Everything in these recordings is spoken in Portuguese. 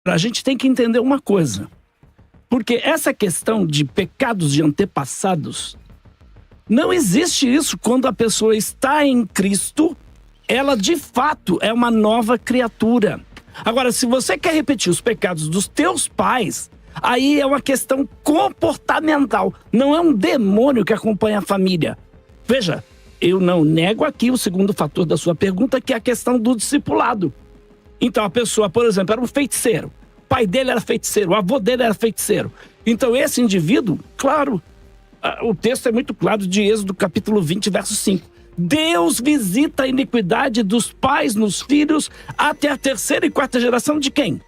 A gente tem que entender uma coisa. Porque essa questão de pecados de antepassados, não existe isso quando a pessoa está em Cristo, ela de fato é uma nova criatura. Agora, se você quer repetir os pecados dos teus pais, aí é uma questão comportamental, não é um demônio que acompanha a família. Veja, eu não nego aqui o segundo fator da sua pergunta, que é a questão do discipulado. Então a pessoa, por exemplo, era um feiticeiro. O pai dele era feiticeiro, o avô dele era feiticeiro. Então esse indivíduo, claro, o texto é muito claro de Êxodo capítulo 20, verso 5. Deus visita a iniquidade dos pais nos filhos até a terceira e quarta geração de quem?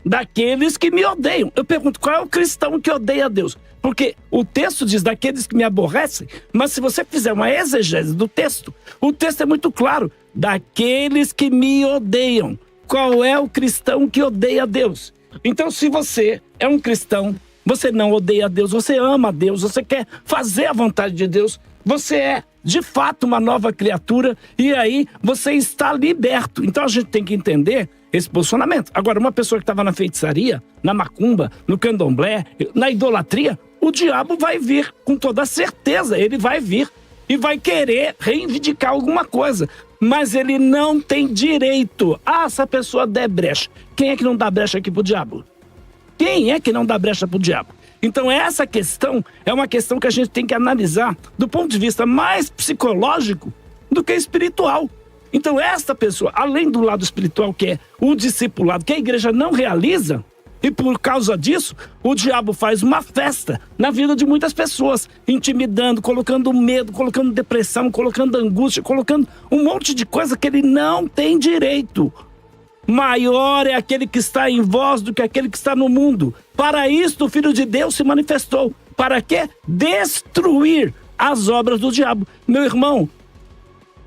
Daqueles que me odeiam. Eu pergunto, qual é o cristão que odeia a Deus? Porque o texto diz daqueles que me aborrecem, mas se você fizer uma exegese do texto, o texto é muito claro. Daqueles que me odeiam. Qual é o cristão que odeia a Deus? Então, se você é um cristão, você não odeia a Deus, você ama a Deus, você quer fazer a vontade de Deus, você é, de fato, uma nova criatura e aí você está liberto. Então, a gente tem que entender esse posicionamento. Agora, uma pessoa que estava na feitiçaria, na macumba, no candomblé, na idolatria, o diabo vai vir, com toda certeza, ele vai vir e vai querer reivindicar alguma coisa. Mas ele não tem direito. Se a pessoa der brecha. Quem é que não dá brecha aqui pro diabo? Quem é que não dá brecha pro diabo? Então essa questão é uma questão que a gente tem que analisar do ponto de vista mais psicológico do que espiritual. Então esta pessoa, além do lado espiritual, que é o discipulado, que a igreja não realiza, e por causa disso, o diabo faz uma festa na vida de muitas pessoas, intimidando, colocando medo, colocando depressão, colocando angústia, colocando um monte de coisa que ele não tem direito. Maior é aquele que está em vós do que aquele que está no mundo. Para isto o Filho de Deus se manifestou. Para quê? Destruir as obras do diabo. Meu irmão,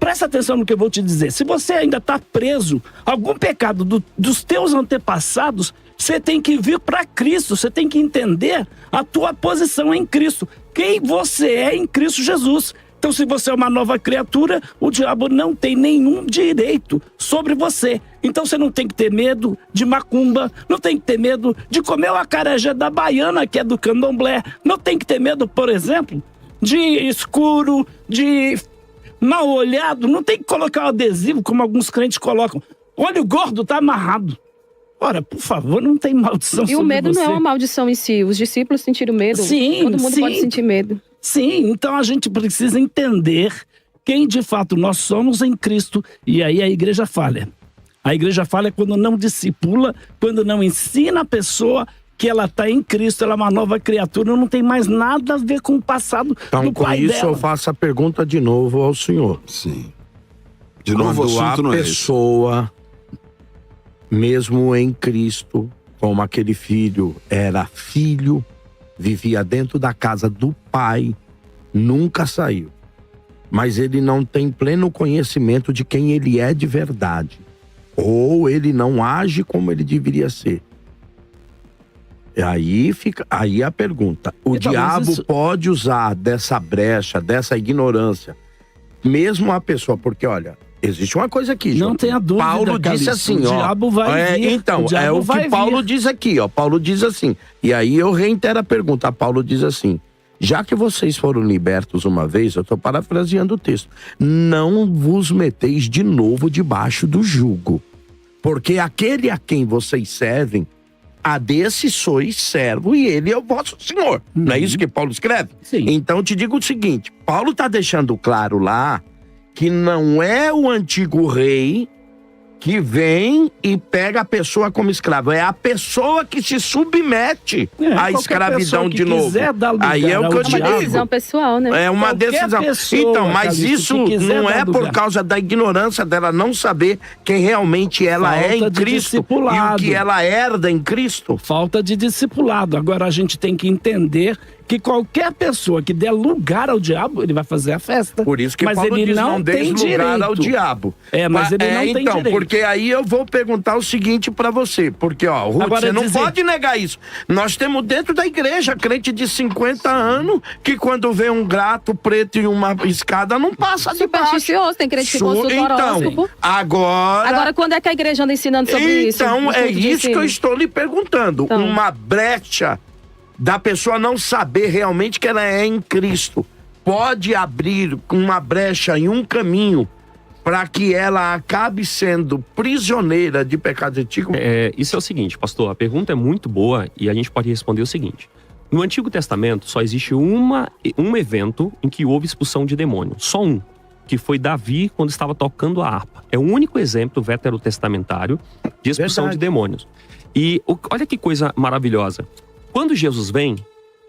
presta atenção no que eu vou te dizer. Se você ainda está preso a algum pecado dos teus antepassados, você tem que vir para Cristo, você tem que entender a tua posição em Cristo. Quem você é em Cristo Jesus. Então, se você é uma nova criatura, o diabo não tem nenhum direito sobre você. Então, você não tem que ter medo de macumba, não tem que ter medo de comer o acarajé da baiana, que é do candomblé. Não tem que ter medo, por exemplo, de escuro, de mal olhado. Não tem que colocar um adesivo, como alguns crentes colocam. Olho gordo, tá amarrado. Ora, por favor, não tem maldição sobre você. E o medo não é uma maldição em si. Os discípulos sentiram medo. Sim, todo mundo pode sentir medo. Sim, então a gente precisa entender quem de fato nós somos em Cristo. E aí a igreja falha. A igreja falha quando não discipula, quando não ensina a pessoa que ela está em Cristo, ela é uma nova criatura, não tem mais nada a ver com o passado do pai dela. Então, com isso, eu faço a pergunta de novo ao senhor. Sim. De novo, o assunto não é esse. Quando a pessoa, mesmo em Cristo, como aquele filho era filho, vivia dentro da casa do pai, nunca saiu. Mas ele não tem pleno conhecimento de quem ele é de verdade. Ou ele não age como ele deveria ser. Aí a pergunta, o diabo pode usar dessa brecha, dessa ignorância, mesmo a pessoa, porque olha, existe uma coisa aqui, João. Não tenha dúvida, Paulo disse assim, o diabo vai vir. Então, é o que Paulo diz aqui, ó. Paulo diz assim, e aí eu reitero a pergunta, Paulo diz assim, já que vocês foram libertos uma vez, eu estou parafraseando o texto, não vos meteis de novo debaixo do jugo, porque aquele a quem vocês servem, a desse sois servo e ele é o vosso senhor. Não é isso que Paulo escreve? Sim. Então te digo o seguinte, Paulo está deixando claro lá que não é o antigo rei que vem e pega a pessoa como escravo. É a pessoa que se submete à escravidão de novo. Aí é o que eu te digo. É uma decisão pessoal, né? É uma decisão. Então, mas isso não é por causa da ignorância dela não saber quem realmente ela é em Cristo e o que ela herda em Cristo. Falta de discipulado. Agora a gente tem que entender que qualquer pessoa que der lugar ao diabo, ele vai fazer a festa. Por isso que mas Paulo ele diz, não deis tem lugar direito ao diabo. Mas ele não tem então, direito. porque aí eu vou perguntar o seguinte pra você. Porque, Ruth, Agora, você não pode negar isso. Nós temos dentro da igreja crente de 50 anos que quando vê um gato preto e uma escada não passa de baixo. Supersticioso, tem crente que consulta o horóscopo. Então, agora quando é que a igreja anda ensinando sobre isso? Então, é isso que eu estou lhe perguntando. Então. Uma brecha da pessoa não saber realmente que ela é em Cristo pode abrir uma brecha em um caminho para que ela acabe sendo prisioneira de pecados antigos? Isso é o seguinte, pastor, a pergunta é muito boa e a gente pode responder o seguinte. No Antigo Testamento só existe um evento em que houve expulsão de demônio, só um, que foi Davi quando estava tocando a harpa. É o único exemplo veterotestamentário de expulsão de demônios. E olha que coisa maravilhosa. Quando Jesus vem,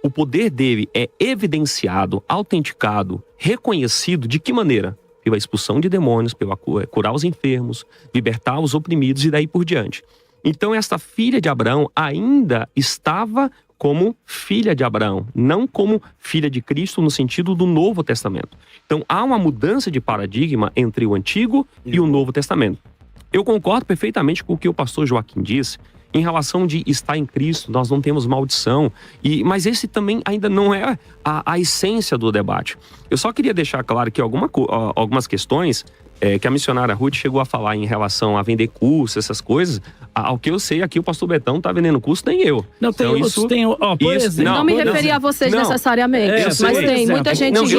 o poder dele é evidenciado, autenticado, reconhecido de que maneira? Pela expulsão de demônios, pela curar os enfermos, libertar os oprimidos e daí por diante. Então esta filha de Abraão ainda estava como filha de Abraão, não como filha de Cristo no sentido do Novo Testamento. Então há uma mudança de paradigma entre o Antigo e o Novo Testamento. Eu concordo perfeitamente com o que o pastor Joaquim disse, em relação de estar em Cristo, nós não temos maldição. Mas esse também ainda não é a essência do debate. Eu só queria deixar claro que algumas questões que a missionária Ruth chegou a falar em relação a vender curso, essas coisas, ao que eu sei aqui o pastor Betão não tá vendendo curso, nem eu. Não, tem então, por exemplo, não me referia a vocês necessariamente, mas tem muita gente que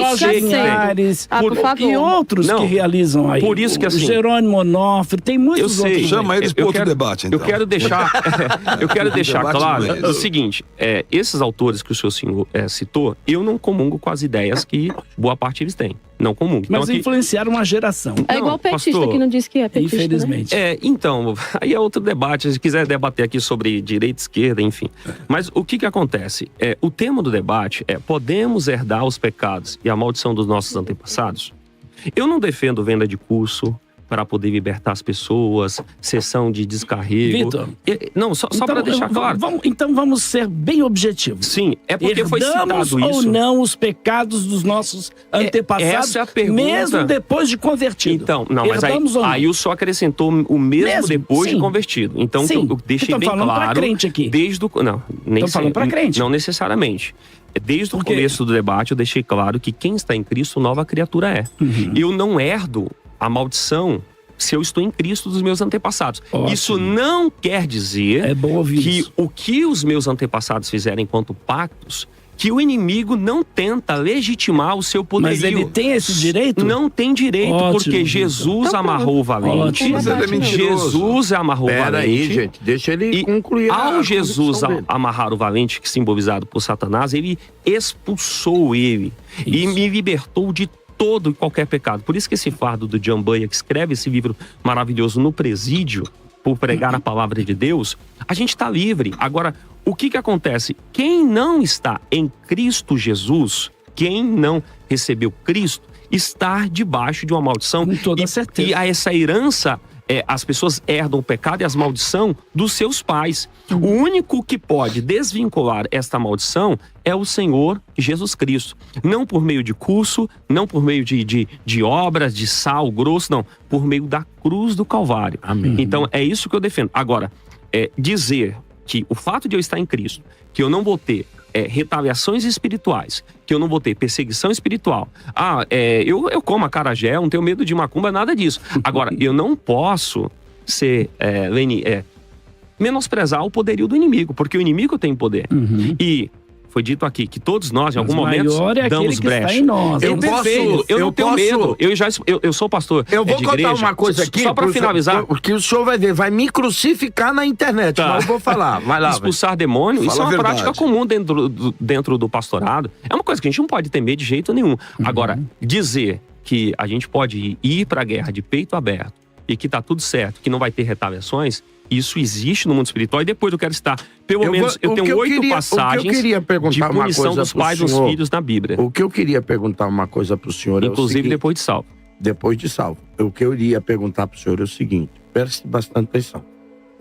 por favor. E outros que realizam aí. Por isso que assim, Jerônimo Onofre, tem muitos outros. Chama eles para outro debate, então. Eu quero deixar claro o seguinte, esses autores que o senhor citou, eu não comungo com as ideias que boa parte eles têm. Não comungo. Mas então, influenciaram uma geração. É igual o petista, pastor, que não diz que é petista, infelizmente. Né? Então, aí é outro debate. Se quiser debater aqui sobre direita, esquerda, enfim. Mas o que acontece? O tema do debate é: podemos herdar os pecados e a maldição dos nossos antepassados? Eu não defendo venda de curso para poder libertar as pessoas, sessão de descarrego. Vitor, não, só então, para deixar claro. Então vamos ser bem objetivos. Sim, é porque foi citado isso. Ou não os pecados dos nossos antepassados, essa é a pergunta. Mesmo depois de convertido? Então, não, mas aí o senhor acrescentou o mesmo depois de convertido. Então, eu deixei bem claro. Pra crente aqui. Desde o... Não, nem Estão falando pra crente. Não necessariamente. Desde o começo do debate, eu deixei claro que quem está em Cristo, nova criatura é. Eu não herdo a maldição se eu estou em Cristo dos meus antepassados. Ótimo. Isso não quer dizer que o que os meus antepassados fizeram enquanto pactos, que o inimigo não tenta legitimar o seu poderio. Mas ele tem esse direito? Não tem direito, porque Jesus amarrou o valente. Jesus amarrou o valente. Pera aí, gente, deixa ele concluir. Ao Jesus amarrar o valente, que simbolizado por Satanás, ele expulsou ele e me libertou de todo e qualquer pecado. Por isso que esse fardo do John Bunyan, que escreve esse livro maravilhoso no presídio, por pregar a palavra de Deus, a gente está livre. Agora, o que acontece? Quem não está em Cristo Jesus, quem não recebeu Cristo, está debaixo de uma maldição. Com toda certeza. E a essa herança, as pessoas herdam o pecado e as maldição dos seus pais. O único que pode desvincular esta maldição é o Senhor Jesus Cristo. Não por meio de curso, não por meio de obras, de sal grosso, não. Por meio da cruz do Calvário. Amém. Então, é isso que eu defendo. Agora, dizer que o fato de eu estar em Cristo, que eu não vou ter retaliações espirituais, que eu não vou ter perseguição espiritual. Eu como acarajé, não tenho medo de macumba, nada disso. Agora, eu não posso ser, menosprezar o poderio do inimigo, porque o inimigo tem poder. E foi dito aqui que todos nós, em algum momento, damos brecha. Eu não tenho medo. Eu sou pastor. Eu vou de contar igreja, uma coisa aqui. Só para finalizar. Porque o senhor vai me crucificar na internet. Tá. Mas eu vou falar. Vai lá. Expulsar demônio, isso é uma prática comum dentro do pastorado. É uma coisa que a gente não pode temer de jeito nenhum. Agora, dizer que a gente pode ir para a guerra de peito aberto e que tá tudo certo, que não vai ter retaliações, isso existe no mundo espiritual. E depois eu quero citar, pelo menos, eu tenho 8 passagens de punição dos pais dos filhos na Bíblia. O que eu queria perguntar uma coisa pro senhor inclusive é o seguinte, depois de salvo. Depois de salvo. O que eu iria perguntar pro senhor é o seguinte, preste bastante atenção.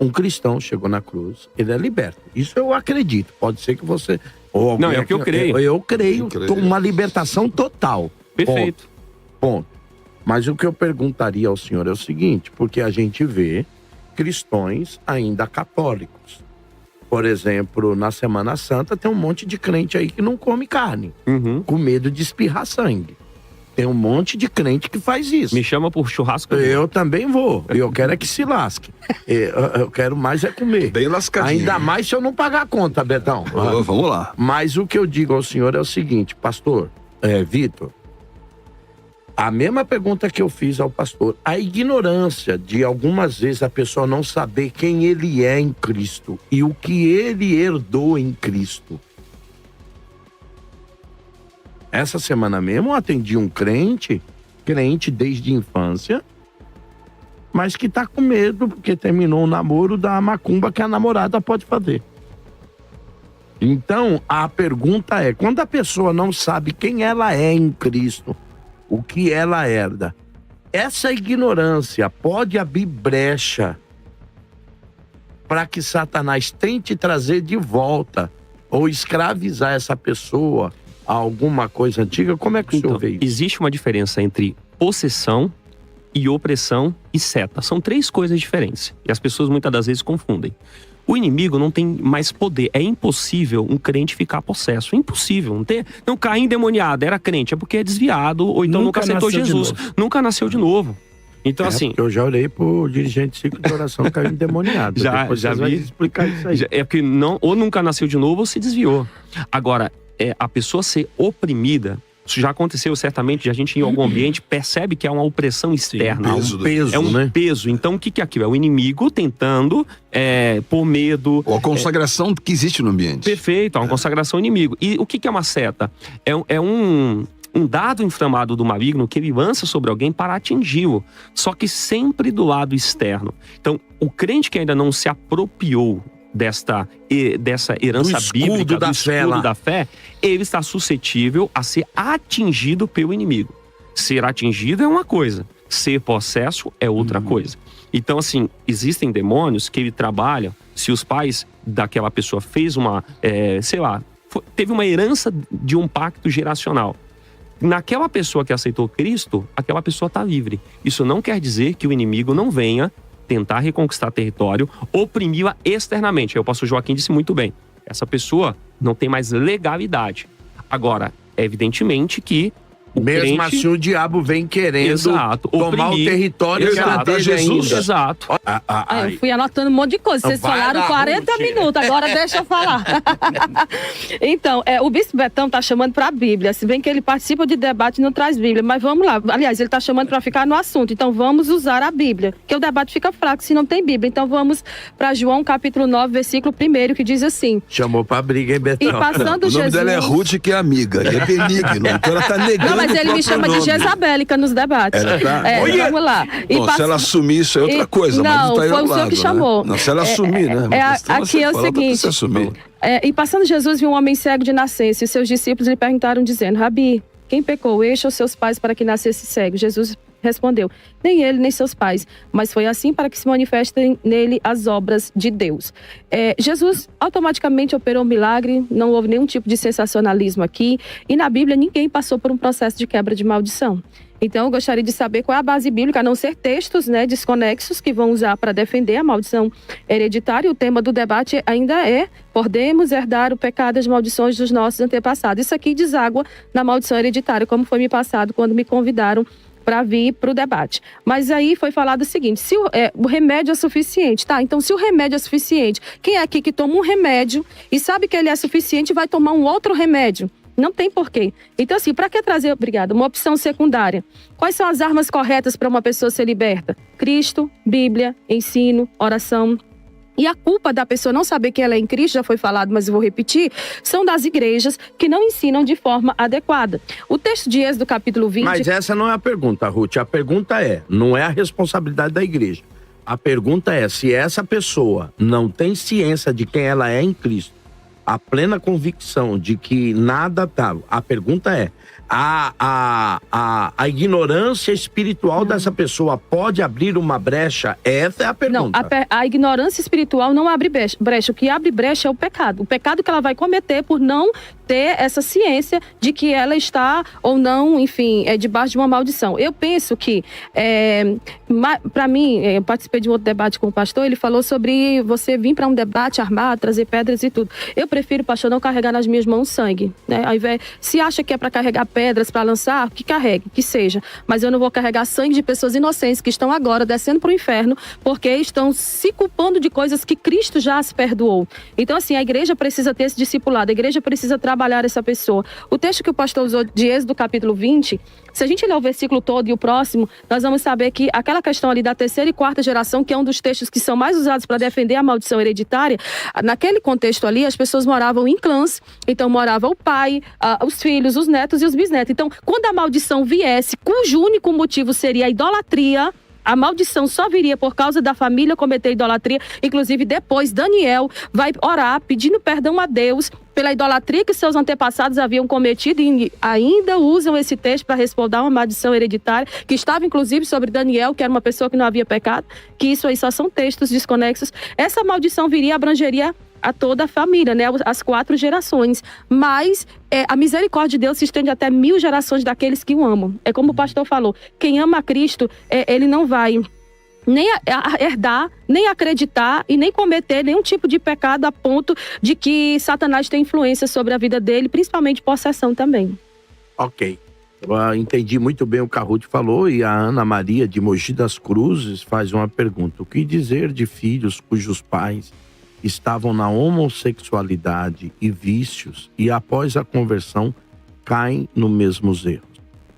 um cristão chegou na cruz, ele é liberto. Isso eu acredito. Pode ser que você... Ou não, é o que eu creio. Eu creio. Uma libertação total. Perfeito. Ponto. Mas o que eu perguntaria ao senhor é o seguinte, porque a gente vê cristãos ainda católicos. Por exemplo, na Semana Santa tem um monte de crente aí que não come carne, com medo de espirrar sangue. Tem um monte de crente que faz isso. Me chama por churrasco. Eu também vou. Eu quero é que se lasque. Eu quero mais é comer. Bem lascadinho. Ainda mais se eu não pagar a conta, Betão. Vamos lá. Mas o que eu digo ao senhor é o seguinte, pastor, Vitor, a mesma pergunta que eu fiz ao pastor, a ignorância de algumas vezes a pessoa não saber quem ele é em Cristo e o que ele herdou em Cristo. Essa semana mesmo eu atendi um crente desde a infância, mas que tá com medo porque terminou o namoro da macumba que a namorada pode fazer. Então, a pergunta é, quando a pessoa não sabe quem ela é em Cristo, o que ela herda, essa ignorância pode abrir brecha para que Satanás tente trazer de volta ou escravizar essa pessoa a alguma coisa antiga? Como é que o senhor vê isso? Existe uma diferença entre possessão e opressão e seta. São 3 coisas diferentes. E as pessoas muitas das vezes confundem. O inimigo não tem mais poder. É impossível um crente ficar possesso. É impossível. Não, Caim endemoniado, era crente. É porque é desviado ou então nunca aceitou Jesus. Nunca nasceu de novo. Então, assim... Eu já orei pro dirigente ciclo de oração Caim endemoniado. já vi. Explicar isso aí. É porque ou nunca nasceu de novo ou se desviou. Agora, a pessoa ser oprimida... Isso já aconteceu certamente, a gente em algum ambiente percebe que é uma opressão externa. É um peso. Então o que é aquilo? É o inimigo tentando, por medo... Ou a consagração que existe no ambiente. Perfeito, uma consagração inimigo. E o que é uma seta? É um dado inflamado do maligno que ele lança sobre alguém para atingi-lo. Só que sempre do lado externo. Então o crente que ainda não se apropriou dessa herança bíblica, do escudo da fé, ele está suscetível a ser atingido pelo inimigo. Ser atingido é uma coisa, ser possesso é outra coisa. Então, assim, existem demônios que ele trabalha, se os pais daquela pessoa fez teve uma herança de um pacto geracional. Naquela pessoa que aceitou Cristo, aquela pessoa está livre. Isso não quer dizer que o inimigo não venha tentar reconquistar território, oprimi-la externamente. Aí o pastor Joaquim disse muito bem, essa pessoa não tem mais legalidade. Agora, evidentemente que mesmo crente, assim o diabo vem querendo tomar o território que ela teve Jesus, ainda. Exato. Eu fui anotando um monte de coisa. Vocês falaram 40 minutos, agora deixa eu falar. Então, o Bispo Betão tá chamando para a Bíblia. Se bem que ele participa de debate e não traz Bíblia, mas vamos lá. Aliás, ele tá chamando para ficar no assunto. Então vamos usar a Bíblia, porque o debate fica fraco se não tem Bíblia. Então vamos para João capítulo 9, versículo 1, que diz assim. Chamou para briga, hein, Betão? E passando o nome dela é Ruth, que é amiga. E é benigno. Então ela tá negando. Não, mas ele me chama de Jezabélica nos debates. Vamos lá. Se ela assumir, isso é outra coisa. Não, mas tá aí foi o senhor que chamou. Não, se ela assumir, né? Aqui é o seguinte. E passando Jesus viu um homem cego de nascença, e seus discípulos lhe perguntaram, dizendo, Rabi, quem pecou, este ou seus pais, para que nascesse cego? Jesus respondeu, nem ele, nem seus pais, mas foi assim para que se manifestem nele as obras de Deus. Jesus automaticamente operou um milagre, não houve nenhum tipo de sensacionalismo aqui, e na Bíblia ninguém passou por um processo de quebra de maldição. Então, eu gostaria de saber qual é a base bíblica, a não ser textos desconexos que vão usar para defender a maldição hereditária. O tema do debate ainda é: podemos herdar o pecado e as maldições dos nossos antepassados. Isso aqui deságua na maldição hereditária, como foi me passado quando me convidaram para vir para o debate. Mas aí foi falado o seguinte, se o remédio é suficiente, tá? Então, se o remédio é suficiente, quem é aqui que toma um remédio e sabe que ele é suficiente vai tomar um outro remédio? Não tem porquê. Então, assim, para que trazer, uma opção secundária? Quais são as armas corretas para uma pessoa ser liberta? Cristo, Bíblia, ensino, oração. E a culpa da pessoa não saber que ela é em Cristo, já foi falado, mas eu vou repetir, são das igrejas que não ensinam de forma adequada. O texto de Êxodo, capítulo 20... Mas essa não é a pergunta, Ruth. A pergunta não é a responsabilidade da igreja. A pergunta é, se essa pessoa não tem ciência de quem ela é em Cristo, a plena convicção de que nada tá... A pergunta é, a ignorância espiritual dessa pessoa pode abrir uma brecha? Essa é a pergunta. Não, a ignorância espiritual não abre brecha. O que abre brecha é o pecado. O pecado que ela vai cometer por não ter essa ciência de que ela está ou não, enfim, debaixo de uma maldição. Eu penso que, para mim, eu participei de um outro debate com o pastor, ele falou sobre você vir para um debate armado, trazer pedras e tudo. Eu prefiro, pastor, não carregar nas minhas mãos sangue, né? Ao invés, se acha que é para carregar pedras para lançar, que carregue, que seja. Mas eu não vou carregar sangue de pessoas inocentes que estão agora descendo para o inferno porque estão se culpando de coisas que Cristo já as perdoou. Então, assim, a igreja precisa ter esse discipulado, a igreja precisa trabalhar essa pessoa. O texto que o pastor usou de Êxodo capítulo 20, se a gente ler o versículo todo e o próximo, nós vamos saber que aquela questão ali da terceira e quarta geração, que é um dos textos que são mais usados para defender a maldição hereditária, naquele contexto ali, as pessoas moravam em clãs, então morava o pai, os filhos, os netos e os bisnetos. Então, quando a maldição viesse, cujo único motivo seria a idolatria, a maldição só viria por causa da família cometer idolatria. Inclusive, depois, Daniel vai orar pedindo perdão a Deus pela idolatria que seus antepassados haviam cometido e ainda usam esse texto para respaldar uma maldição hereditária que estava, inclusive, sobre Daniel, que era uma pessoa que não havia pecado, que isso aí só são textos desconexos. Essa maldição viria, abrangeria a toda a família, né? As 4 gerações. Mas a misericórdia de Deus se estende até 1000 gerações daqueles que o amam. É como o pastor falou, quem ama a Cristo, ele não vai nem herdar, nem acreditar e nem cometer nenhum tipo de pecado a ponto de que Satanás tem influência sobre a vida dele, principalmente possessão também. Ok. Eu entendi muito bem o que a Ruth falou e a Ana Maria de Mogi das Cruzes faz uma pergunta. O que dizer de filhos cujos pais estavam na homossexualidade e vícios e após a conversão caem nos mesmos erros?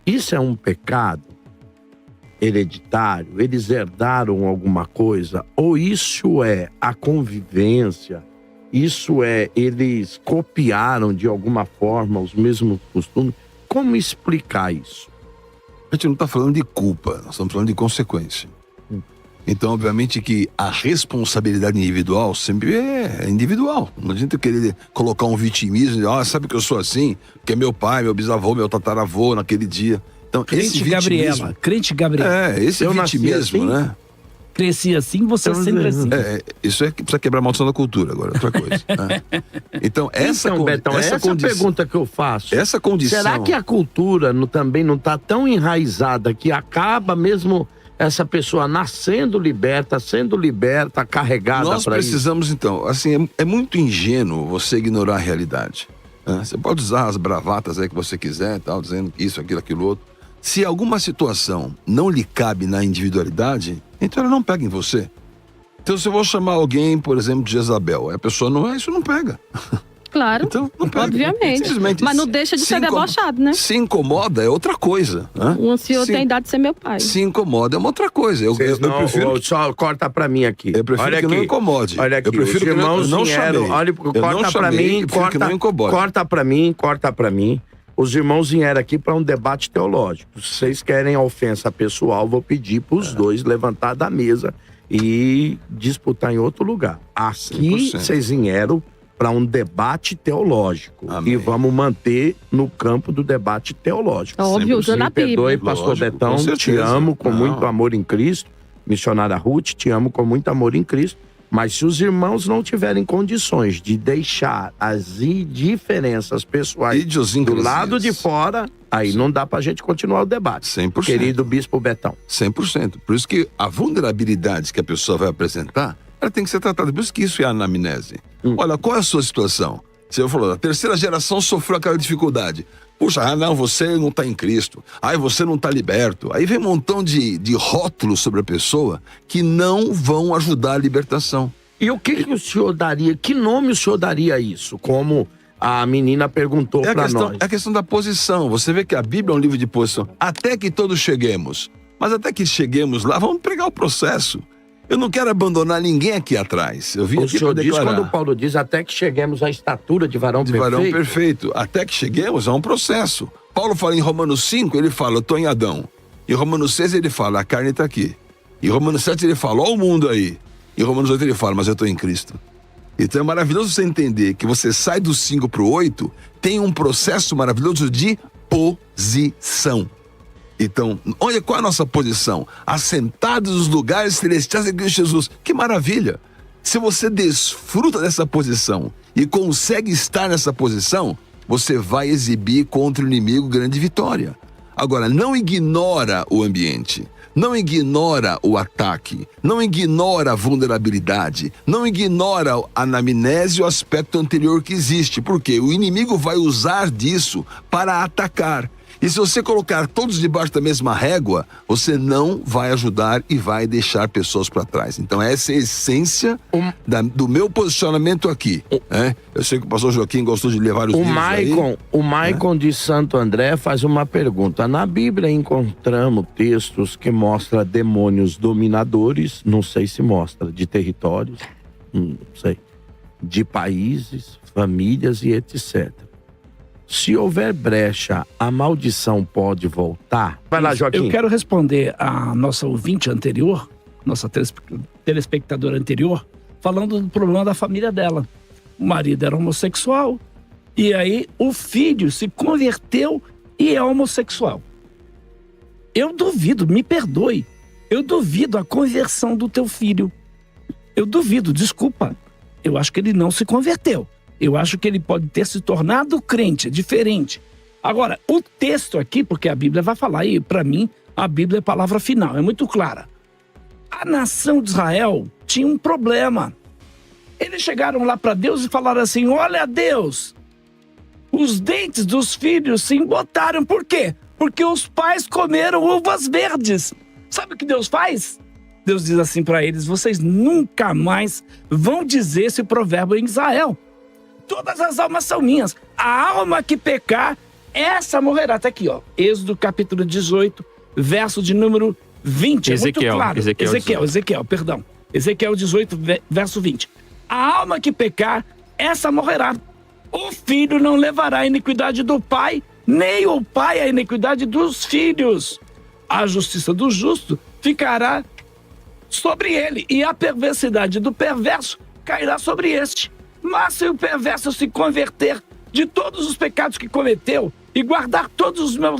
Isso é um pecado hereditário? Eles herdaram alguma coisa? Ou isso é a convivência? Isso é, eles copiaram de alguma forma os mesmos costumes? Como explicar isso? A gente não está falando de culpa, nós estamos falando de consequência. Então, obviamente que a responsabilidade individual sempre é individual. Não adianta querer colocar um vitimismo, sabe que eu sou assim, que é meu pai, meu bisavô, meu tataravô naquele dia. Então, crente Gabriela. Esse vitimismo, assim, né? Cresci assim, você sempre assim. Isso é que precisa quebrar a maldição da cultura agora, outra coisa. Então, Betão, essa pergunta que eu faço. Essa condição... Será que a cultura também não está tão enraizada que acaba mesmo essa pessoa nascendo liberta, sendo liberta, carregada para isso? Nós precisamos, então, assim, é muito ingênuo você ignorar a realidade. Você pode usar as bravatas aí que você quiser, tal, dizendo isso, aquilo, aquilo outro. Se alguma situação não lhe cabe na individualidade, então ela não pega em você. Então, se eu vou chamar alguém, por exemplo, de Jezabel, a pessoa isso não pega. Claro, então, não pega. Obviamente. Mas não deixa de ser debochado, né? Se incomoda é outra coisa. O senhor tem idade de ser meu pai. Se incomoda é uma outra coisa. Eu prefiro... Só corta pra mim aqui. Eu prefiro que não incomode. Olha aqui, eu prefiro os irmãos não vieram. Olha, corta pra mim. Os irmãos vieram aqui para um debate teológico. Se vocês querem ofensa pessoal, vou pedir para os dois levantar da mesa e disputar em outro lugar. Aqui 100%. Vocês vieram para um debate teológico. Amém. E vamos manter no campo do debate teológico. Óbvio, usando a Bíblia. Perdoe, pastor Betão, te amo com muito amor em Cristo. Missionária Ruth, te amo com muito amor em Cristo. Mas se os irmãos não tiverem condições de deixar as diferenças pessoais do lado de fora, aí não dá pra gente continuar o debate. 100%. Querido Bispo Betão. 100%. Por isso que a vulnerabilidade que a pessoa vai apresentar, ela tem que ser tratada. Por isso que isso é anamnese. Olha, qual é a sua situação? Você falou, a terceira geração sofreu aquela dificuldade. Puxa, não, você não está em Cristo. Você não está liberto. Aí vem um montão de rótulos sobre a pessoa que não vão ajudar a libertação. E o que o senhor daria, que nome o senhor daria a isso? Como a menina perguntou para nós. É a questão da posição. Você vê que a Bíblia é um livro de posição. Até que todos cheguemos. Mas até que cheguemos lá, vamos pregar o processo. Eu não quero abandonar ninguém aqui atrás. Eu vim aqui para declarar. Quando Paulo diz até que cheguemos à estatura de varão perfeito. De varão perfeito. Até que cheguemos a um processo. Paulo fala em Romanos 5, ele fala, eu estou em Adão. Em Romanos 6 ele fala, a carne está aqui. Em Romanos 7 ele fala, ó o mundo aí. Em Romanos 8 ele fala, mas eu estou em Cristo. Então é maravilhoso você entender que você sai do 5 para o 8, tem um processo maravilhoso de posição. Então, olha qual é a nossa posição. Assentados nos lugares celestiais em Cristo Jesus. Que maravilha! Se você desfruta dessa posição e consegue estar nessa posição, você vai exibir contra o inimigo grande vitória. Agora, não ignora o ambiente. Não ignora o ataque, não ignora a vulnerabilidade, não ignora a anamnese e o aspecto anterior que existe, porque o inimigo vai usar disso para atacar. E se você colocar todos debaixo da mesma régua, você não vai ajudar e vai deixar pessoas para trás. Então essa é a essência do meu posicionamento aqui. Eu sei que o pastor Joaquim gostou de levar os livros aí. O Maicon de Santo André faz uma pergunta. Na Bíblia encontramos textos que mostram demônios dominadores, não sei se mostra, de territórios, não sei, de países, famílias e etc. Se houver brecha, a maldição pode voltar? Vai lá, Joaquim. Eu quero responder a nossa ouvinte anterior, nossa telespectadora anterior, falando do problema da família dela. O marido era homossexual e aí o filho se converteu e é homossexual. Eu duvido, me perdoe, eu duvido a conversão do teu filho. Eu duvido, desculpa. Eu acho que ele não se converteu. Eu acho que ele pode ter se tornado crente, é diferente. Agora, o texto aqui, porque a Bíblia vai falar, e para mim, a Bíblia é a palavra final, é muito clara. A nação de Israel tinha um problema. Eles chegaram lá para Deus e falaram assim, olha Deus, os dentes dos filhos se embotaram. Por quê? Porque os pais comeram uvas verdes. Sabe o que Deus faz? Deus diz assim para eles, vocês nunca mais vão dizer esse provérbio em Israel. Todas as almas são minhas. A alma que pecar, essa morrerá. Tá aqui, ó. Êxodo capítulo 18, verso de número 20. Ezequiel, é muito claro. Ezequiel 18, verso 20. A alma que pecar, essa morrerá. O filho não levará a iniquidade do pai, nem o pai a iniquidade dos filhos. A justiça do justo ficará sobre ele, e a perversidade do perverso cairá sobre este. Mas se o perverso se converter de todos os pecados que cometeu e guardar todos os meus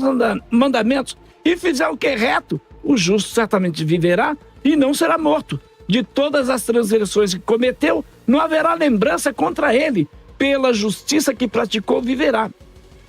mandamentos e fizer o que é reto, o justo certamente viverá e não será morto. De todas as transgressões que cometeu, não haverá lembrança contra ele. Pela justiça que praticou, viverá.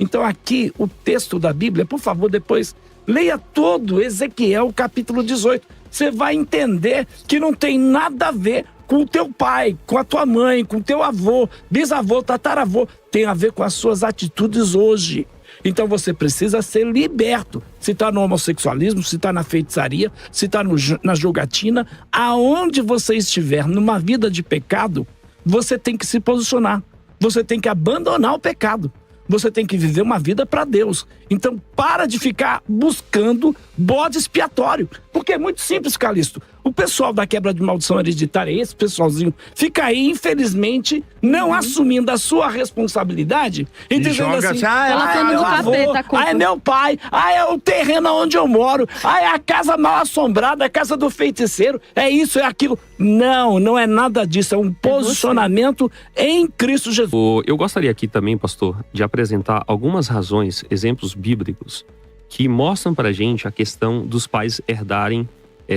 Então aqui, o texto da Bíblia, por favor, depois leia todo Ezequiel capítulo 18. Você vai entender que não tem nada a ver com o teu pai, com a tua mãe, com o teu avô, bisavô, tataravô. Tem a ver com as suas atitudes hoje. Então você precisa ser liberto. Se está no homossexualismo, se está na feitiçaria, se está na jogatina, aonde você estiver numa vida de pecado, você tem que se posicionar. Você tem que abandonar o pecado. Você tem que viver uma vida para Deus. Então, para de ficar buscando bode expiatório. Porque é muito simples, Calixto. O pessoal da quebra de maldição hereditária, esse pessoalzinho, fica aí, infelizmente, não assumindo a sua responsabilidade e dizendo assim, é meu avô, é meu pai, é o terreno onde eu moro, é a casa mal assombrada, a casa do feiticeiro, é isso, é aquilo. Não, não é nada disso, é um posicionamento em Cristo Jesus. Eu gostaria aqui também, pastor, de apresentar algumas razões, exemplos bíblicos, que mostram pra gente a questão dos pais herdarem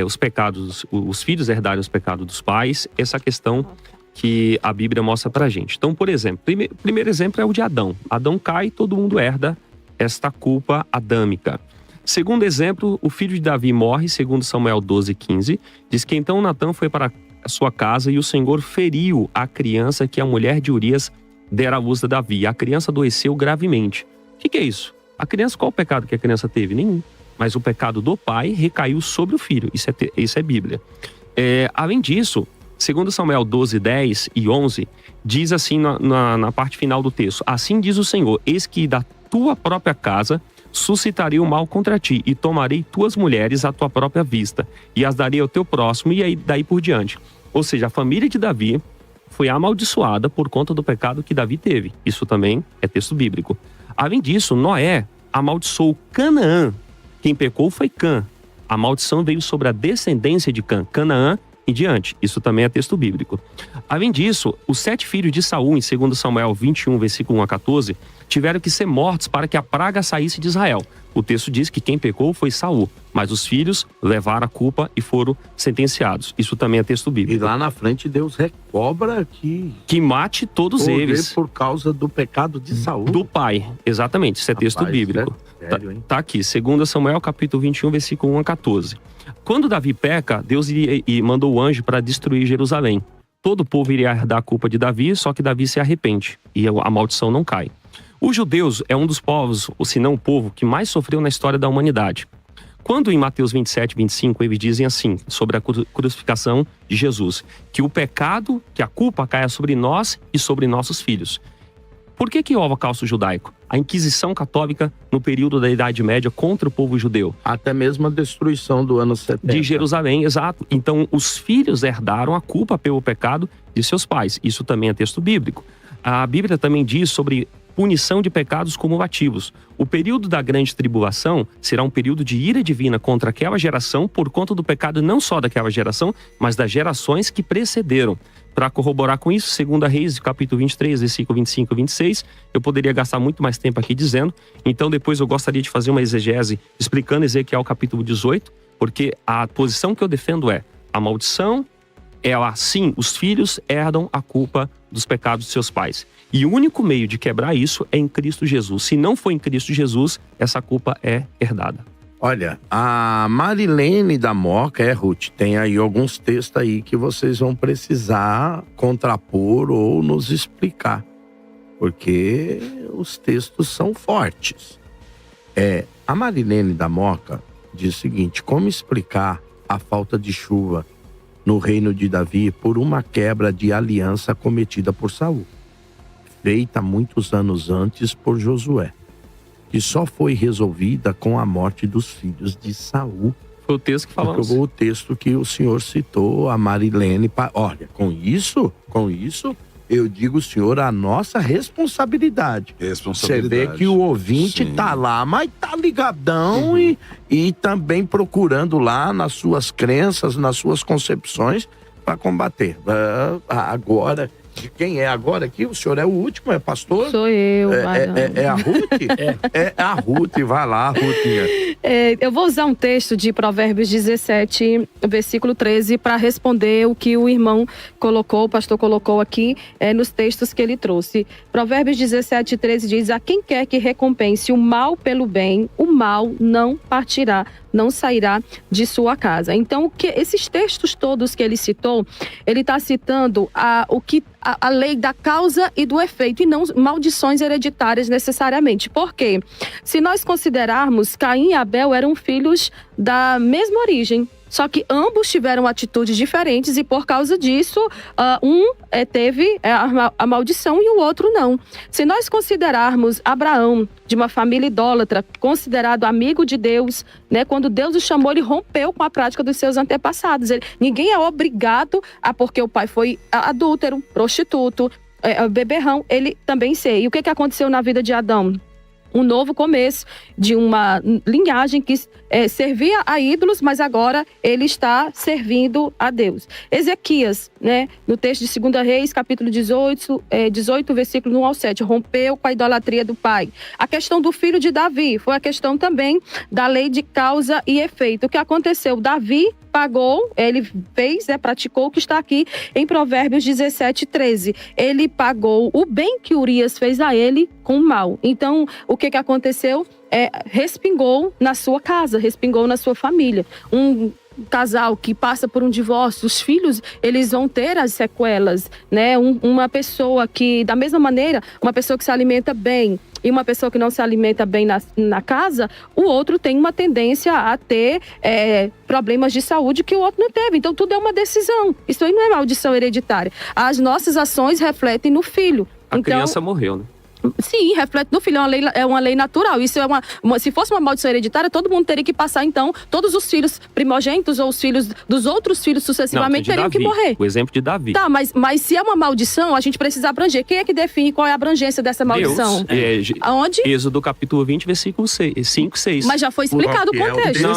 os pecados, os filhos herdarem os pecados dos pais, essa questão que a Bíblia mostra pra gente. Então, por exemplo, primeiro exemplo é o de Adão. Adão cai, todo mundo herda esta culpa adâmica. Segundo exemplo, o filho de Davi morre, segundo Samuel 12:15, diz que então Natã foi para a sua casa e o Senhor feriu a criança que a mulher de Urias dera à luz a Davi. A criança adoeceu gravemente. O que é isso? A criança, qual o pecado que a criança teve? Nenhum. Mas o pecado do pai recaiu sobre o filho. Isso é Bíblia. Além disso, segundo Samuel 12:10 e 11, diz assim na parte final do texto: assim diz o Senhor, eis que da tua própria casa suscitarei o mal contra ti, e tomarei tuas mulheres à tua própria vista, e as darei ao teu próximo, e aí daí por diante. Ou seja, a família de Davi foi amaldiçoada por conta do pecado que Davi teve. Isso também é texto bíblico. Além disso, Noé amaldiçoou Canaã. Quem pecou foi Cã. A maldição veio sobre a descendência de Cã. Canaã em diante. Isso também é texto bíblico. Além disso, os 7 filhos de Saul, em 2 Samuel 21, versículo 1 a 14, tiveram que ser mortos para que a praga saísse de Israel. O texto diz que quem pecou foi Saul, mas os filhos levaram a culpa e foram sentenciados. Isso também é texto bíblico. E lá na frente Deus recobra que mate todos eles. Por causa do pecado de Saul. Do pai, exatamente. Isso é texto bíblico. Tá aqui, 2 Samuel capítulo 21, versículo 1 a 14. Quando Davi peca, Deus mandou o anjo para destruir Jerusalém. Todo o povo iria herdar a culpa de Davi, só que Davi se arrepende e a maldição não cai. Os judeus é um dos povos, ou se não o povo, que mais sofreu na história da humanidade. Quando em Mateus 27, 25, eles dizem assim, sobre a crucificação de Jesus, que o pecado, que a culpa caia sobre nós e sobre nossos filhos. Por que o holocausto judaico? A Inquisição Católica no período da Idade Média contra o povo judeu. Até mesmo a destruição do ano 70. De Jerusalém, exato. Então, os filhos herdaram a culpa pelo pecado de seus pais. Isso também é texto bíblico. A Bíblia também diz sobre punição de pecados cumulativos. O período da grande tribulação será um período de ira divina contra aquela geração por conta do pecado não só daquela geração, mas das gerações que precederam. Para corroborar com isso, 2 Reis, capítulo 23, versículo 25 e 26, eu poderia gastar muito mais tempo aqui dizendo, então depois eu gostaria de fazer uma exegese explicando Ezequiel capítulo 18, porque a posição que eu defendo é a maldição, sim, os filhos herdam a culpa dos pecados de seus pais. E o único meio de quebrar isso é em Cristo Jesus. Se não for em Cristo Jesus, essa culpa é herdada. Olha, a Marilene da Moca, Ruth, tem aí alguns textos aí que vocês vão precisar contrapor ou nos explicar. Porque os textos são fortes. A Marilene da Moca diz o seguinte: como explicar a falta de chuva no reino de Davi por uma quebra de aliança cometida por Saul, feita muitos anos antes por Josué, que só foi resolvida com a morte dos filhos de Saul. Foi o texto que falamos. O texto que o senhor citou, a Marilene. Olha, com isso, eu digo, senhor, a nossa responsabilidade. Você vê que o ouvinte tá lá, mas tá ligadão e também procurando lá nas suas crenças, nas suas concepções para combater. Agora, de quem é agora aqui? O senhor é o último, é pastor? Sou eu. É a Ruth? É a Ruth, vai lá, Rutinha. Eu vou usar um texto de Provérbios 17, versículo 13, para responder o que o irmão colocou, o pastor colocou aqui, nos textos que ele trouxe. Provérbios 17, 13 diz: a quem quer que recompense o mal pelo bem, o mal não partirá, não sairá de sua casa. Então, esses textos todos que ele citou, ele está citando a lei da causa e do efeito, e não maldições hereditárias necessariamente. Por quê? Se nós considerarmos, Caim e Abel eram filhos da mesma origem, só que ambos tiveram atitudes diferentes e por causa disso, teve a maldição e o outro não. Se nós considerarmos Abraão, de uma família idólatra, considerado amigo de Deus, né, quando Deus o chamou, ele rompeu com a prática dos seus antepassados. Ninguém é obrigado porque o pai foi adúltero, prostituto, beberrão, ele também ser. E o que aconteceu na vida de Adão? Um novo começo de uma linhagem que servia a ídolos, mas agora ele está servindo a Deus. Ezequias, né, no texto de 2 Reis, capítulo 18, versículo 1 ao 7, rompeu com a idolatria do pai. A questão do filho de Davi foi a questão também da lei de causa e efeito. O que aconteceu? Davi pagou, ele fez, praticou o que está aqui em Provérbios 17, 13. Ele pagou o bem que Urias fez a ele com o mal. Então, o que aconteceu? Respingou na sua casa, respingou na sua família. Um casal que passa por um divórcio, os filhos, eles vão ter as sequelas, né? Uma pessoa que, da mesma maneira, uma pessoa que se alimenta bem e uma pessoa que não se alimenta bem na casa, o outro tem uma tendência a ter problemas de saúde que o outro não teve. Então, tudo é uma decisão. Isso aí não é maldição hereditária. As nossas ações refletem no filho. A criança morreu, né? Sim, reflete no filho, é uma lei natural. Isso se fosse uma maldição hereditária, todo mundo teria que passar, então, todos os filhos primogênitos ou os filhos dos outros filhos sucessivamente teriam que morrer. O exemplo de Davi. Tá, mas se é uma maldição, a gente precisa abranger. Quem é que define qual é a abrangência dessa maldição? Aonde? Êxodo capítulo 20, versículo 5, 6. Mas já foi explicado o contexto.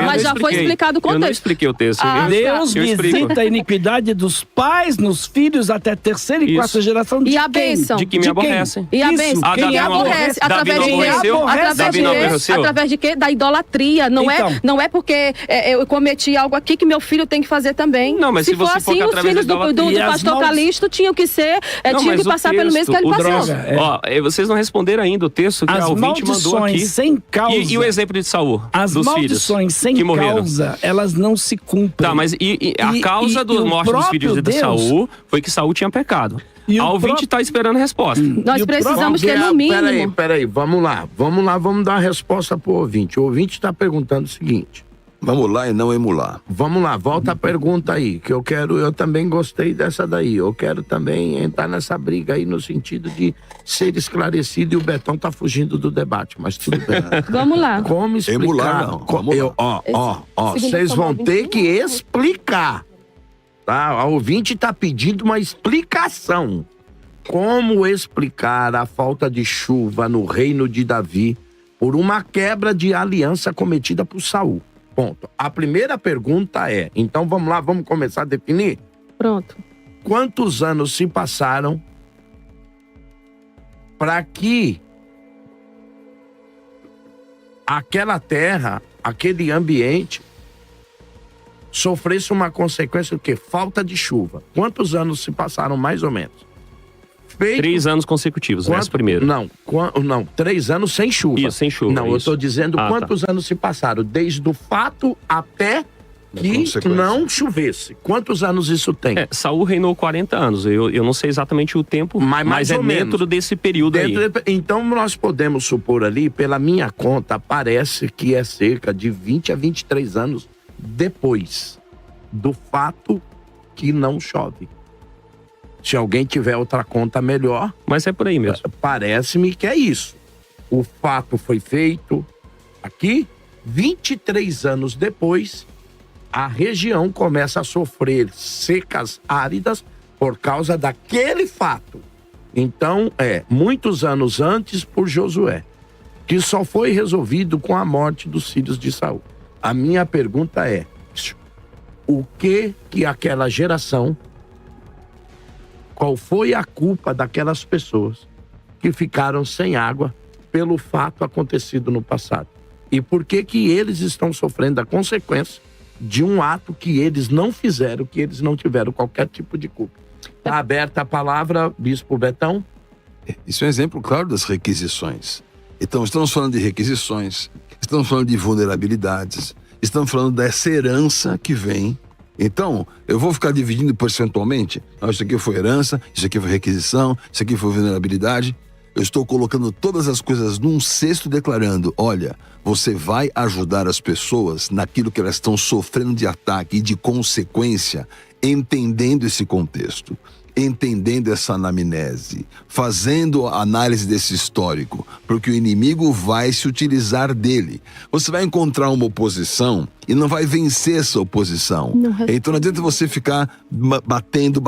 Mas já foi explicado o contexto. Eu não expliquei o texto. Deus visita a iniquidade dos pais nos filhos até a terceira e quarta geração. E a bênção? De que me aborrecem. E a bênção? Quem aborrece? Através de quê? Da idolatria. Não é porque eu cometi algo aqui que meu filho tem que fazer também. Não, mas se for assim, os filhos do pastor Calixto tinham que passar pelo mesmo que ele passou. Vocês não responderam ainda o texto que a ouvinte mandou aqui. Sem causa. E o exemplo de Saul, as dos maldições filhos sem que morreram. Causa, elas não se cumprem. Tá, mas a causa da morte dos filhos de Saul foi que Saul tinha pecado. A ouvinte está esperando a resposta. Nós precisamos ter no mínimo. Peraí, vamos lá, vamos dar a resposta pro ouvinte. O ouvinte está perguntando o seguinte. Vamos lá e não emular. Vamos lá, volta a pergunta aí, que eu também gostei dessa daí. Eu quero também entrar nessa briga aí no sentido de ser esclarecido e o Betão tá fugindo do debate, mas tudo bem. Vamos lá. Como explicar? Emular não. Vocês vão ter que explicar. Tá? A ouvinte tá pedindo uma explicação. Como explicar a falta de chuva no reino de Davi por uma quebra de aliança cometida por Saul? Ponto. A primeira pergunta é, então vamos lá, vamos começar a definir? Pronto. Quantos anos se passaram para que aquela terra, aquele ambiente, sofresse uma consequência do quê? Falta de chuva. Quantos anos se passaram, mais ou menos? 3 anos consecutivos, né? Primeiro. Não, 3 anos sem chuva. Isso, sem chuva. Não, eu tô dizendo quantos anos se passaram, desde o fato até que não chovesse. Quantos anos isso tem? Saul reinou 40 anos. Eu não sei exatamente o tempo, mas é dentro desse período aí. Então nós podemos supor ali, pela minha conta, parece que é cerca de 20 a 23 anos depois do fato que não chove. Se alguém tiver outra conta melhor... Mas é por aí mesmo. Parece-me que é isso. O fato foi feito aqui, 23 anos depois, a região começa a sofrer secas áridas por causa daquele fato. Então, muitos anos antes por Josué, que só foi resolvido com a morte dos filhos de Saul. A minha pergunta é, o que aquela geração... Qual foi a culpa daquelas pessoas que ficaram sem água pelo fato acontecido no passado? E por que eles estão sofrendo a consequência de um ato que eles não fizeram, que eles não tiveram qualquer tipo de culpa? Está aberta a palavra, Bispo Betão. Isso é um exemplo claro das requisições. Então, estamos falando de requisições, estamos falando de vulnerabilidades, estamos falando dessa herança que vem. Então, eu vou ficar dividindo percentualmente. Isso aqui foi herança, isso aqui foi requisição, isso aqui foi vulnerabilidade. Eu estou colocando todas as coisas num cesto declarando, olha, você vai ajudar as pessoas naquilo que elas estão sofrendo de ataque e de consequência, entendendo esse contexto, entendendo essa anamnese, fazendo a análise desse histórico, porque o inimigo vai se utilizar dele. Você vai encontrar uma oposição e não vai vencer essa oposição. Então não adianta você ficar batendo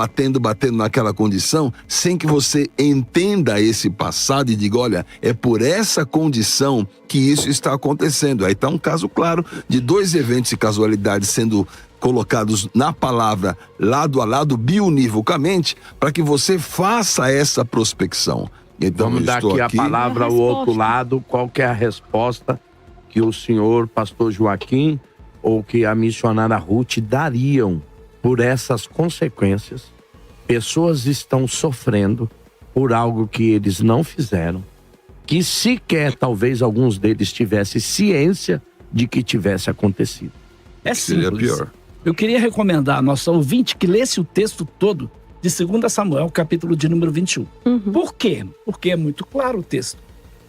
naquela condição sem que você entenda esse passado e diga, olha, é por essa condição que isso está acontecendo. Aí está um caso claro de 2 eventos e casualidades sendo colocados na palavra lado a lado, biunivocamente, para que você faça essa prospecção. Então, vamos dar aqui a palavra ao outro lado. Qual que é a resposta que o senhor, pastor Joaquim, ou que a missionária Ruth dariam por essas consequências? Pessoas estão sofrendo por algo que eles não fizeram, que sequer talvez alguns deles tivessem ciência de que tivesse acontecido. É simples. Seria pior. Eu queria recomendar a nossa ouvinte que lesse o texto todo de 2 Samuel, capítulo de número 21. Por quê? Porque é muito claro o texto.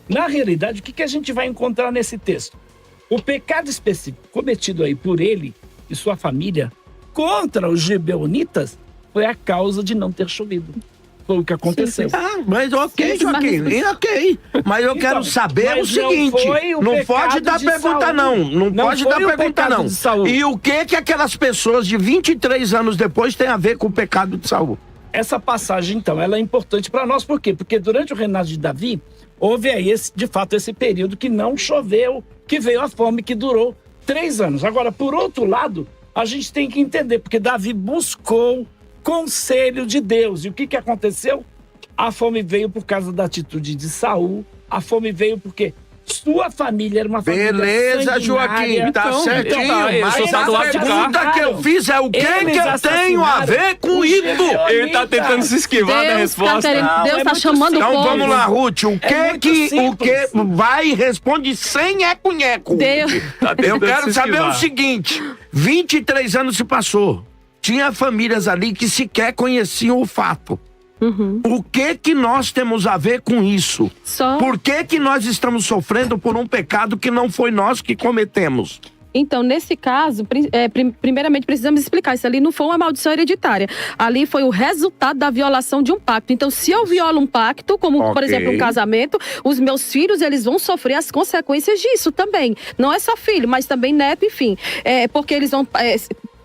Na realidade, o que a gente vai encontrar nesse texto? O pecado específico cometido aí por ele e sua família contra os gibeonitas foi a causa de não ter chovido. Foi o que aconteceu. Mas ok, Sim, Joaquim, mas- ok. Mas eu quero saber o mas seguinte, não foi o não pecado pode dar de pergunta Saul. não pode foi dar o pergunta pecado não. de Saul. E o que aquelas pessoas de 23 anos depois têm a ver com o pecado de Saul? Essa passagem, então, ela é importante para nós, por quê? Porque durante o reinado de Davi, houve aí, de fato, esse período que não choveu, que veio a fome, que durou 3 anos. Agora, por outro lado, a gente tem que entender, porque Davi buscou conselho de Deus. E o que aconteceu? A fome veio por causa da atitude de Saul, a fome veio porque sua família era uma família Beleza, sanguinária. Joaquim, tá Então, certinho. então tá, eu Mas sou a do lado de cá. pergunta que eu fiz é o que Eles eu tenho a ver com assassinaram isso? os Ele tá tentando se esquivar da Deus tá, resposta. querendo, Não, Deus é tá muito chamando o Então povo. vamos lá, Ruth, o que muito simples. vai e responde sem eco-nheco. Deus. Tá Eu tentando quero se saber o esquivar. seguinte, 23 anos se passou, tinha famílias ali que sequer conheciam o fato. O que nós temos a ver com isso? Só. Por que nós estamos sofrendo por um pecado que não foi nós que cometemos? Então, nesse caso, primeiramente precisamos explicar. Isso ali não foi uma maldição hereditária. Ali foi o resultado da violação de um pacto. Então, se eu violo um pacto, como, por Ok. exemplo, um casamento, os meus filhos, eles vão sofrer as consequências disso também. Não é só filho, mas também neto, enfim. Porque eles vão...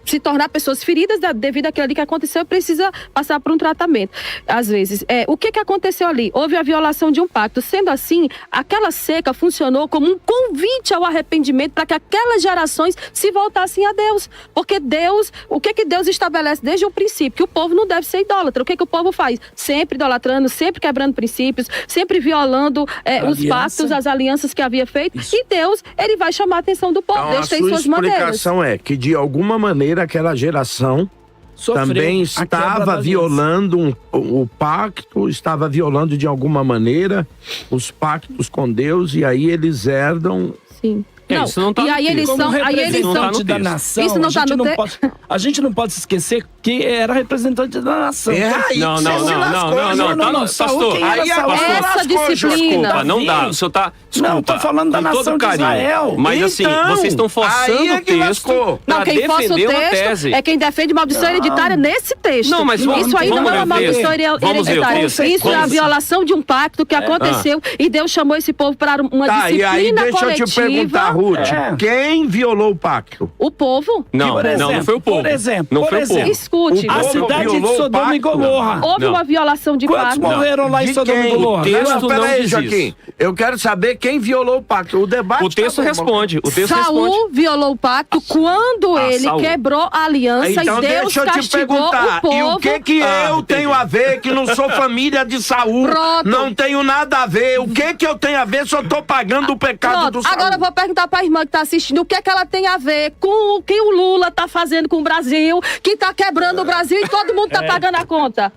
se tornar pessoas feridas devido àquilo ali que aconteceu, precisa passar por um tratamento. Às vezes, o que aconteceu ali? Houve a violação de um pacto. Sendo assim, aquela seca funcionou como um convite ao arrependimento para que aquelas gerações se voltassem a Deus. Porque Deus, o que Deus estabelece desde o princípio? Que o povo não deve ser idólatra. O que o povo faz? Sempre idolatrando, sempre quebrando princípios, sempre violando os pactos, as alianças que havia feito. Isso. E Deus, ele vai chamar a atenção do povo. Então, Deus a tem sua suas maneiras. explicação é que, de alguma maneira, aquela geração Sofreu também a quebra da estava aliança. violando o pacto, estava violando de alguma maneira os pactos com Deus, e aí eles herdam. Sim. Isso não tá e no aí eles texto. são, Como aí eles não são, tá no representante da texto. nação, Isso não tá no a gente não pode se esquecer que era representante da nação. Aí Não, que não, você se não, lascou, não, Saul, pastor. quem era Aí Saul? agora Essa lascou, disciplina. Desculpa, não dá. O senhor tá. Desculpa, Não, tô falando da com nação todo de carinho. Israel. Mas assim, Então, vocês estão forçando aí é o que texto lascou. pra Não, quem força o defender uma texto tese. é quem defende maldição hereditária nesse texto. Não, mas vamos- isso aí vamos não é ver uma o texto. maldição Vamos ver o hereditária. texto. Isso é a Vamos. violação de um pacto que aconteceu e Deus chamou esse povo para uma Tá, e disciplina aí deixa coletiva. eu te perguntar, Ruth, É. quem violou o pacto? O povo Não, Por não exemplo, foi o povo. por exemplo, Não por foi o povo. exemplo. escute. O A povo cidade de violou o Sodoma e pacto? Gomorra. Houve Não. uma violação de Quantos pacto. morreram lá em De Sodoma e quem? Gomorra? O texto Não, não peraí, diz Joaquim. isso. Eu quero saber quem violou o pacto. O debate O texto tá bom, responde. O texto Saul responde. violou o pacto quando ele Saul. quebrou a aliança Então e Deus deixa eu te castigou perguntar, o povo. e o que eu tenho a ver que não sou família de Saul? Pronto. Não tenho nada a ver. O que eu tenho a ver se eu tô pagando o pecado Pronto, do Saul? agora eu vou perguntar pra irmã que tá assistindo o que ela tem a ver com o que o Lula tá fazendo com o Brasil, que tá quebrando o Brasil e todo mundo tá pagando a conta.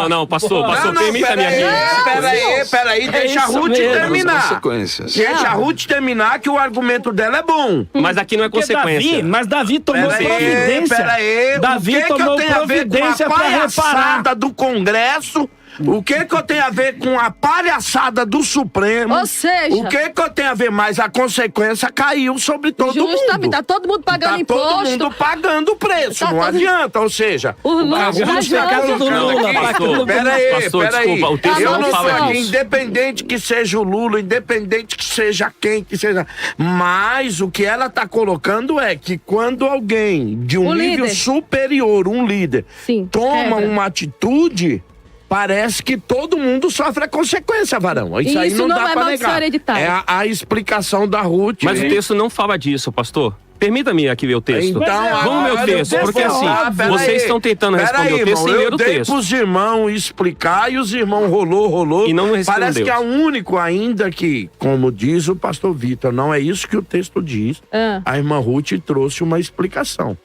Não, pastor, permita a minha gente. Peraí, deixa a isso Ruth mesmo. terminar. Consequências. Deixa a Ruth terminar que o argumento dela é bom. Mas aqui não é Porque consequência. Davi tomou providência. Peraí, Davi o que tomou eu tenho a ver com a providência para reparar. palhaçada do Congresso? O que eu tenho a ver com a palhaçada do Supremo? Ou seja- o que eu tenho a ver mais? A consequência caiu sobre todo Justamente, mundo. tá todo mundo pagando Tá imposto. todo mundo pagando o preço, Tá não todo- adianta, ou seja... O Lula Alguns tá pecados do jogando. Lula, pastor. Peraí, Pastor, desculpa, o texto eu não não fala tô aqui, disso. independente que seja o Lula, independente que seja quem que seja. Mas o que ela tá colocando é que quando alguém de um O nível líder. superior, um líder, Sim, toma quebra. uma atitude, parece que todo mundo sofre a consequência, varão. Isso aí Isso não não dá é pra maldição negar. hereditária. É a explicação da Ruth. Mas o texto não fala disso, pastor. Permita-me aqui ver o texto. Então, Vamos ver o agora texto, eu porque vou assim, falar, pera vocês aí. estão tentando Pera responder aí, o texto irmão, sem ler eu o dei texto. pros irmãos explicar e os irmãos rolou. E não respondeu. Parece que é o único ainda que, como diz o pastor Vitor, não é isso que o texto diz. Ah. A irmã Ruth trouxe uma explicação.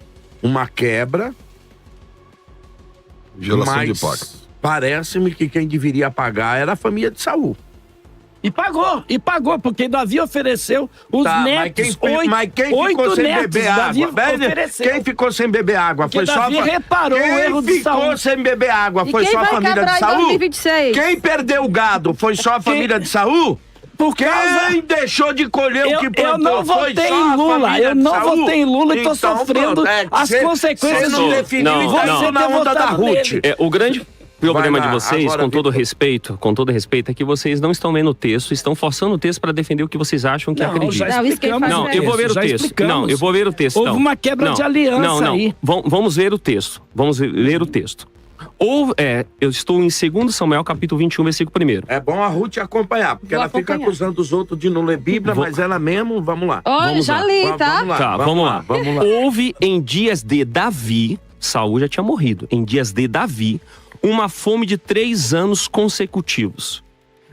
Uma quebra, Violação mas de pacto. parece-me que quem deveria pagar era a família de Saul. E pagou, porque Davi ofereceu os Tá, netos. mas quem ficou oito sem netos, beber Davi água? Velho, ofereceu. quem ficou sem beber água? Porque Foi só Davi reparou o erro de Quem ficou Saul. sem beber água? E Foi quem só a vai família quebrar de em Saul? 2026? Quem perdeu o gado? Foi só a família de Saul? Por causa... Quem deixou de colher o que Eu plantou? não Foi votei só a em Lula, família eu de não Saul? votei em Lula e tô Então, sofrendo pronto, as consequências Você não do- definiu Não, e tá não. indo na onda da Você ter Ruth. votado nele. O grande problema Vai lá, de vocês, agora, com todo Vitor. respeito, é que vocês não estão lendo o texto, estão forçando o texto para defender o que vocês acham que acreditam. Não, isso quem faz Não, é eu vou ver o já texto. explicamos. Não, eu vou ver o texto. Houve então. uma quebra de aliança aí. Vamos ver o texto. Vamos ler o texto. Eu estou em 2 Samuel, capítulo 21, versículo 1. É bom a Ruth acompanhar, porque Vou ela fica acompanhar. acusando os outros de não ler Bíblia, mas ela mesmo, vamos lá. Olha, Vamos já lá. li, tá? Vamos lá, Tá, vamos lá. Vamos lá. Houve em dias de Davi, Saul já tinha morrido, em dias de Davi, uma fome de 3 anos consecutivos.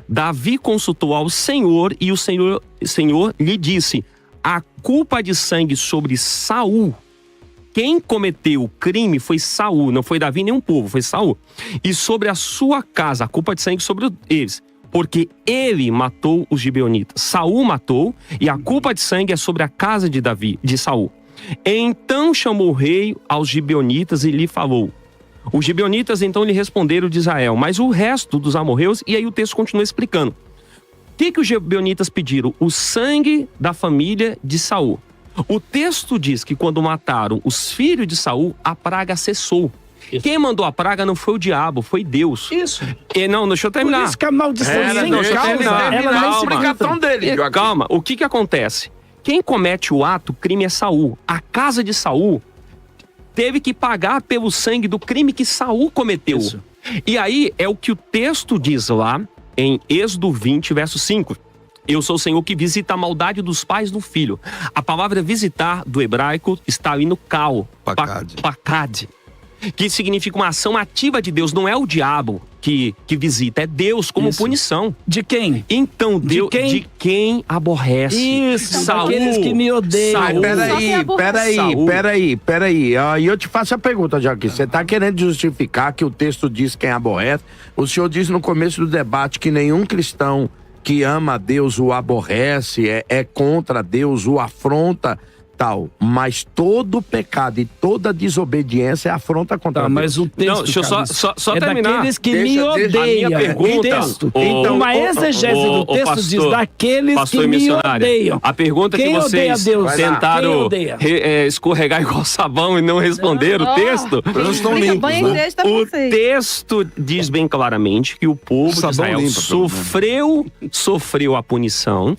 Davi consultou ao Senhor e o Senhor lhe disse: a culpa de sangue sobre Saul, quem cometeu o crime foi Saul, não foi Davi nem um povo, foi Saul. E sobre a sua casa, a culpa de sangue sobre eles, porque ele matou os gibeonitas. Saul matou e a culpa de sangue é sobre a casa de Davi, de Saul. Então chamou o rei aos gibeonitas e lhe falou. Os gibeonitas então lhe responderam de Israel, mas o resto dos amorreus, e aí o texto continua explicando. O que os gibeonitas pediram? O sangue da família de Saul. O texto diz que quando mataram os filhos de Saul, a praga cessou. Isso. Quem mandou a praga não foi o diabo, foi Deus. Isso. Não, deixa eu Por terminar. isso que a maldição sem deixa eu causa, terminar. ela não se explicação explica. dele, Joaquim. Calma, o que acontece? Quem comete o ato, o crime é Saul. A casa de Saul teve que pagar pelo sangue do crime que Saul cometeu. Isso. E aí é o que o texto diz lá em Êxodo 20, verso 5. Eu sou o Senhor que visita a maldade dos pais do filho. A palavra visitar do hebraico está ali no cal, pakad, que significa uma ação ativa de Deus. Não é o diabo que visita, é Deus como Isso. punição. De quem? Então, De quem? de quem aborrece. Isso, Saul, daqueles que me odeiam. Saul. Peraí. Aí eu te faço a pergunta, Joaquim. Você tá querendo justificar que o texto diz quem aborrece? O senhor disse no começo do debate que nenhum cristão que ama a Deus o aborrece, é contra Deus, o afronta, tal. Mas todo pecado e toda desobediência é afronta contra Deus. Mas o texto, Não, deixa eu só é terminar. daqueles que Deixa- me deixa- odeiam. a minha pergunta- O texto. Então, uma exegese do texto pastor, diz daqueles pastor que e me missionária, odeiam. a pergunta Quem que odeia vocês Deus? Quem tentaram odeia? escorregar igual sabão e não responder o texto. Eles estão Explica limpos, bem né? texto pra O vocês. texto diz bem claramente que o povo de Sabão Israel limpa, pelo sofreu a punição.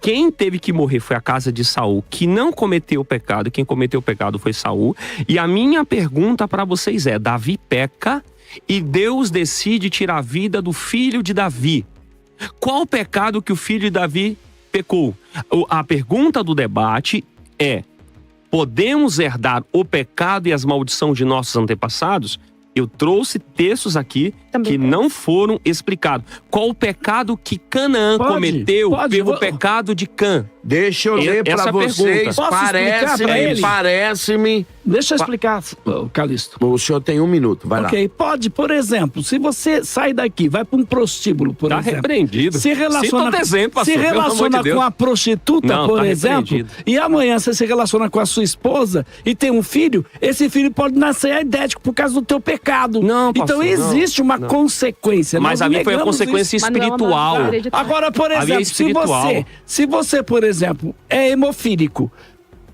Quem teve que morrer foi a casa de Saul, que não cometeu o pecado. Quem cometeu o pecado foi Saul. E a minha pergunta para vocês é: Davi peca e Deus decide tirar a vida do filho de Davi. Qual o pecado que o filho de Davi pecou? A pergunta do debate é: podemos herdar o pecado e as maldições de nossos antepassados? Eu trouxe textos aqui Também que não foram explicados. Qual o pecado que Canaã cometeu pelo pecado de Cã? Deixa eu ler Essa pra é a vocês. pergunta. Posso explicar pra ele? Parece-me. Deixa eu explicar, Calixto. O senhor tem 1 minuto, vai lá. Ok, pode, por exemplo, se você sai daqui, vai para um prostíbulo, por Tá exemplo. repreendido. Se relaciona, Cita outro exemplo, pastor, se pelo amor relaciona de Deus. com a prostituta, Não, por tá exemplo, repreendido. e amanhã você se relaciona com a sua esposa e tem um filho, esse filho pode nascer aidético por causa do teu pecado. Não, pastor, então existe uma não. consequência. Mas Nós ali foi a negamos consequência isso. Mas não é uma espiritual. maldição hereditária. Agora, por Ali é exemplo, espiritual. se você, por exemplo, é hemofílico,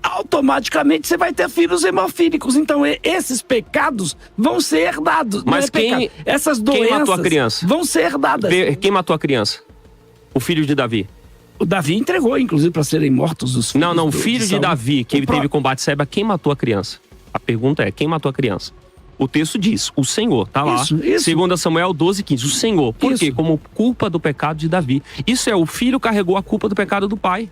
automaticamente você vai ter filhos hemofílicos. Então, esses pecados vão ser herdados. Mas não é pecado. quem- Essas quem doenças matou a criança? vão ser herdadas. Quem matou a criança? O filho de Davi. O Davi entregou, inclusive, para serem mortos os filhos. Não, o filho de Saul. Davi, que ele teve combate Seba, quem matou a criança? A pergunta é: quem matou a criança? O texto diz: o Senhor, tá lá. Isso. 2 Samuel 12:15. O Senhor. Por Isso. quê? Como culpa do pecado de Davi. Isso é, o filho carregou a culpa do pecado do pai.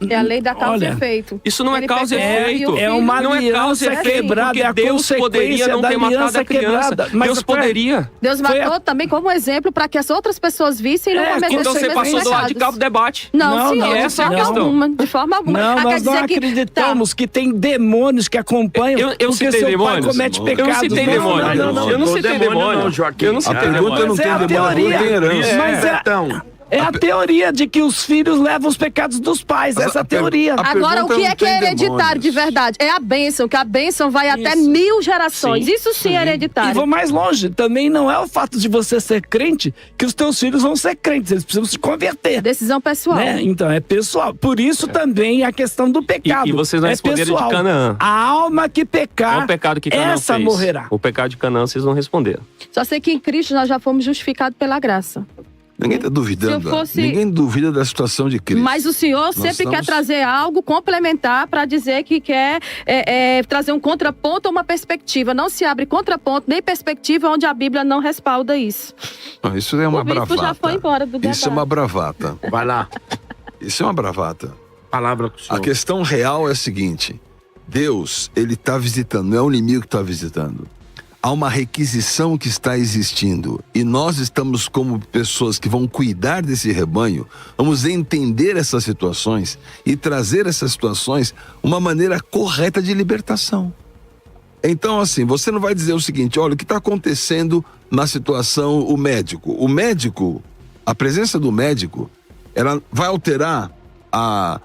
É a lei da causa Olha, e efeito. Isso não é Ele causa e pecou efeito. e o É filho- uma Não é causa e aliança efeito, quebrada, porque é a Deus poderia consequência não da ter matado aliança a criança. quebrada. Mas Deus poderia. Deus Foi matou também como exemplo para que as outras pessoas vissem e não cometessem Então os você mesmos passou do lado de cá pecados. do debate. Não, Não, senhor, não, de essa é a forma questão. alguma. De forma alguma. Não, Ah, quer nós não dizer que- acreditamos que tem demônios que acompanham Eu porque citei seu pai demônios? comete Eu não pecados. citei Não, demônio. não, Eu não citei demônio. não, Joaquim. Eu não A citei pergunta demônio. não Mas é tem a demônio, teoria. não tem herança. Mas é- Então, É a teoria de que os filhos levam os pecados dos pais. Essa teoria. Agora, o que é hereditário de verdade? É a bênção, que a bênção vai até 1000 gerações. Sim. Isso sim é hereditário. E vou mais longe. Também não é o fato de você ser crente que os teus filhos vão ser crentes. Eles precisam se converter. Decisão pessoal. Né? Então, é pessoal. Por isso também a questão do pecado. E vocês não responderam de Canaã. A alma que pecar, É o pecado que Canaã essa fez. morrerá. O pecado de Canaã vocês não responderam. Só sei que em Cristo nós já fomos justificados pela graça. Ninguém está duvidando. Se eu fosse- Ninguém duvida da situação de Cristo. Mas o senhor sempre quer trazer algo complementar para dizer que quer trazer um contraponto ou uma perspectiva. Não se abre contraponto nem perspectiva onde a Bíblia não respalda isso. Não, isso é uma O bispo bravata. já foi embora do debate. Isso é uma bravata. Vai lá, Isso é uma bravata. palavra com o senhor. A questão real é a seguinte: Deus, ele está visitando, não é o inimigo que está visitando. Há uma requisição que está existindo e nós estamos como pessoas que vão cuidar desse rebanho, vamos entender essas situações e trazer essas situações uma maneira correta de libertação. Então, assim, você não vai dizer o seguinte: olha, o que está acontecendo na situação, o médico, a presença do médico, ela vai alterar a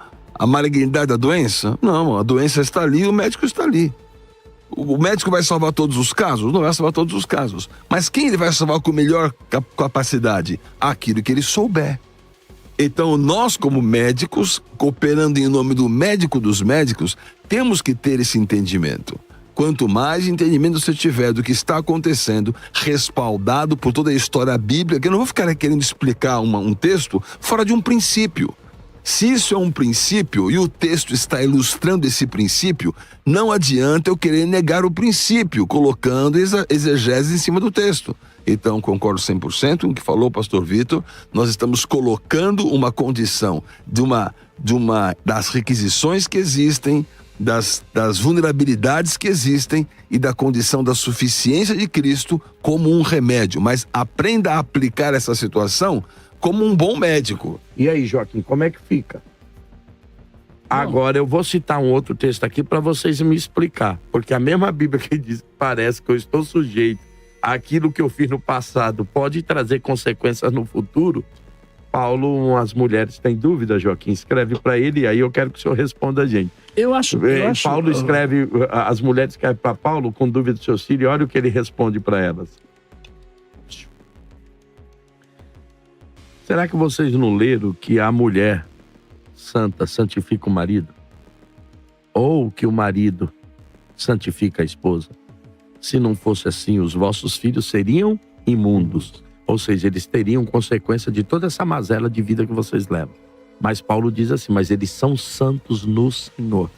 malignidade da doença? Não, a doença está ali, o médico está ali. O médico vai salvar todos os casos? Não vai salvar todos os casos. Mas quem ele vai salvar com melhor capacidade? Aquilo que ele souber. Então, nós como médicos, cooperando em nome do médico dos médicos, temos que ter esse entendimento. Quanto mais entendimento você tiver do que está acontecendo, respaldado por toda a história bíblica, que eu não vou ficar querendo explicar um texto fora de um princípio. Se isso é um princípio e o texto está ilustrando esse princípio, não adianta eu querer negar o princípio, colocando exegese em cima do texto. Então, concordo 100% com o que falou o pastor Vitor. Nós estamos colocando uma condição das requisições que existem, das vulnerabilidades que existem e da condição da suficiência de Cristo como um remédio. Mas aprenda a aplicar essa situação como um bom médico. E aí, Joaquim, como é que fica? Agora eu vou citar um outro texto aqui para vocês me explicar. Porque a mesma Bíblia que diz que parece que eu estou sujeito àquilo que eu fiz no passado pode trazer consequências no futuro. Paulo, as mulheres têm dúvida, Joaquim, escreve para ele e aí eu quero que o senhor responda a gente. Paulo escreve, as mulheres escrevem para Paulo com dúvida do seu filho e olha o que ele responde para elas. Será que vocês não leram que a mulher santa santifica o marido? Ou que o marido santifica a esposa? Se não fosse assim, os vossos filhos seriam imundos. Ou seja, eles teriam consequência de toda essa mazela de vida que vocês levam. Mas Paulo diz assim, mas eles são santos no Senhor.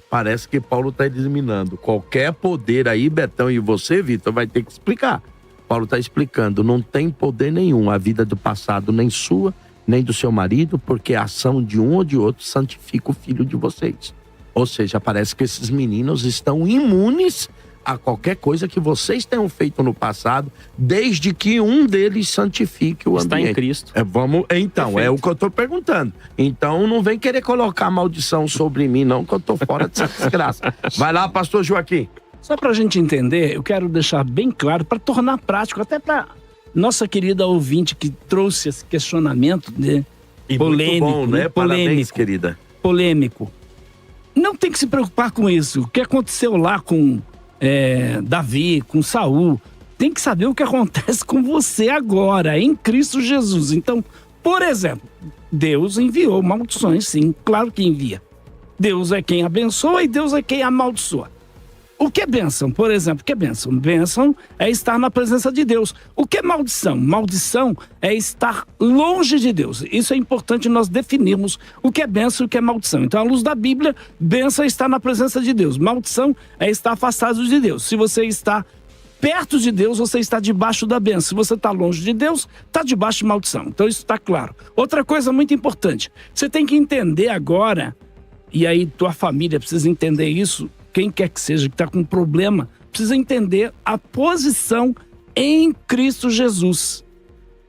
Parece que Paulo está eliminando qualquer poder aí, Betão, e você, Vitor, vai ter que explicar. Paulo está explicando, não tem poder nenhum a vida do passado, nem sua, nem do seu marido, porque a ação de um ou de outro santifica o filho de vocês. Ou seja, parece que esses meninos estão imunes a qualquer coisa que vocês tenham feito no passado, desde que um deles santifique o ambiente. Está em Cristo. Então, perfeito. É o que eu estou perguntando. Então, não vem querer colocar maldição sobre mim, não, que eu estou fora dessa desgraça. Vai lá, pastor Joaquim. Só para a gente entender, eu quero deixar bem claro, para tornar prático, até para nossa querida ouvinte que trouxe esse questionamento polêmico. Muito bom, né? Parabéns, querida. Polêmico. Não tem que se preocupar com isso. O que aconteceu lá com Davi, com Saul, tem que saber o que acontece com você agora, em Cristo Jesus. Então, por exemplo, Deus enviou maldições, sim, claro que envia. Deus é quem abençoa e Deus é quem amaldiçoa. O que é bênção? Por exemplo, o que é bênção? Bênção é estar na presença de Deus. O que é maldição? Maldição é estar longe de Deus. Isso é importante nós definirmos o que é bênção e o que é maldição. Então, à luz da Bíblia, bênção é estar na presença de Deus. Maldição é estar afastado de Deus. Se você está perto de Deus, você está debaixo da bênção. Se você está longe de Deus, está debaixo de maldição. Então, isso está claro. Outra coisa muito importante, você tem que entender agora, e aí tua família precisa entender isso, quem quer que seja que está com problema, precisa entender a posição em Cristo Jesus.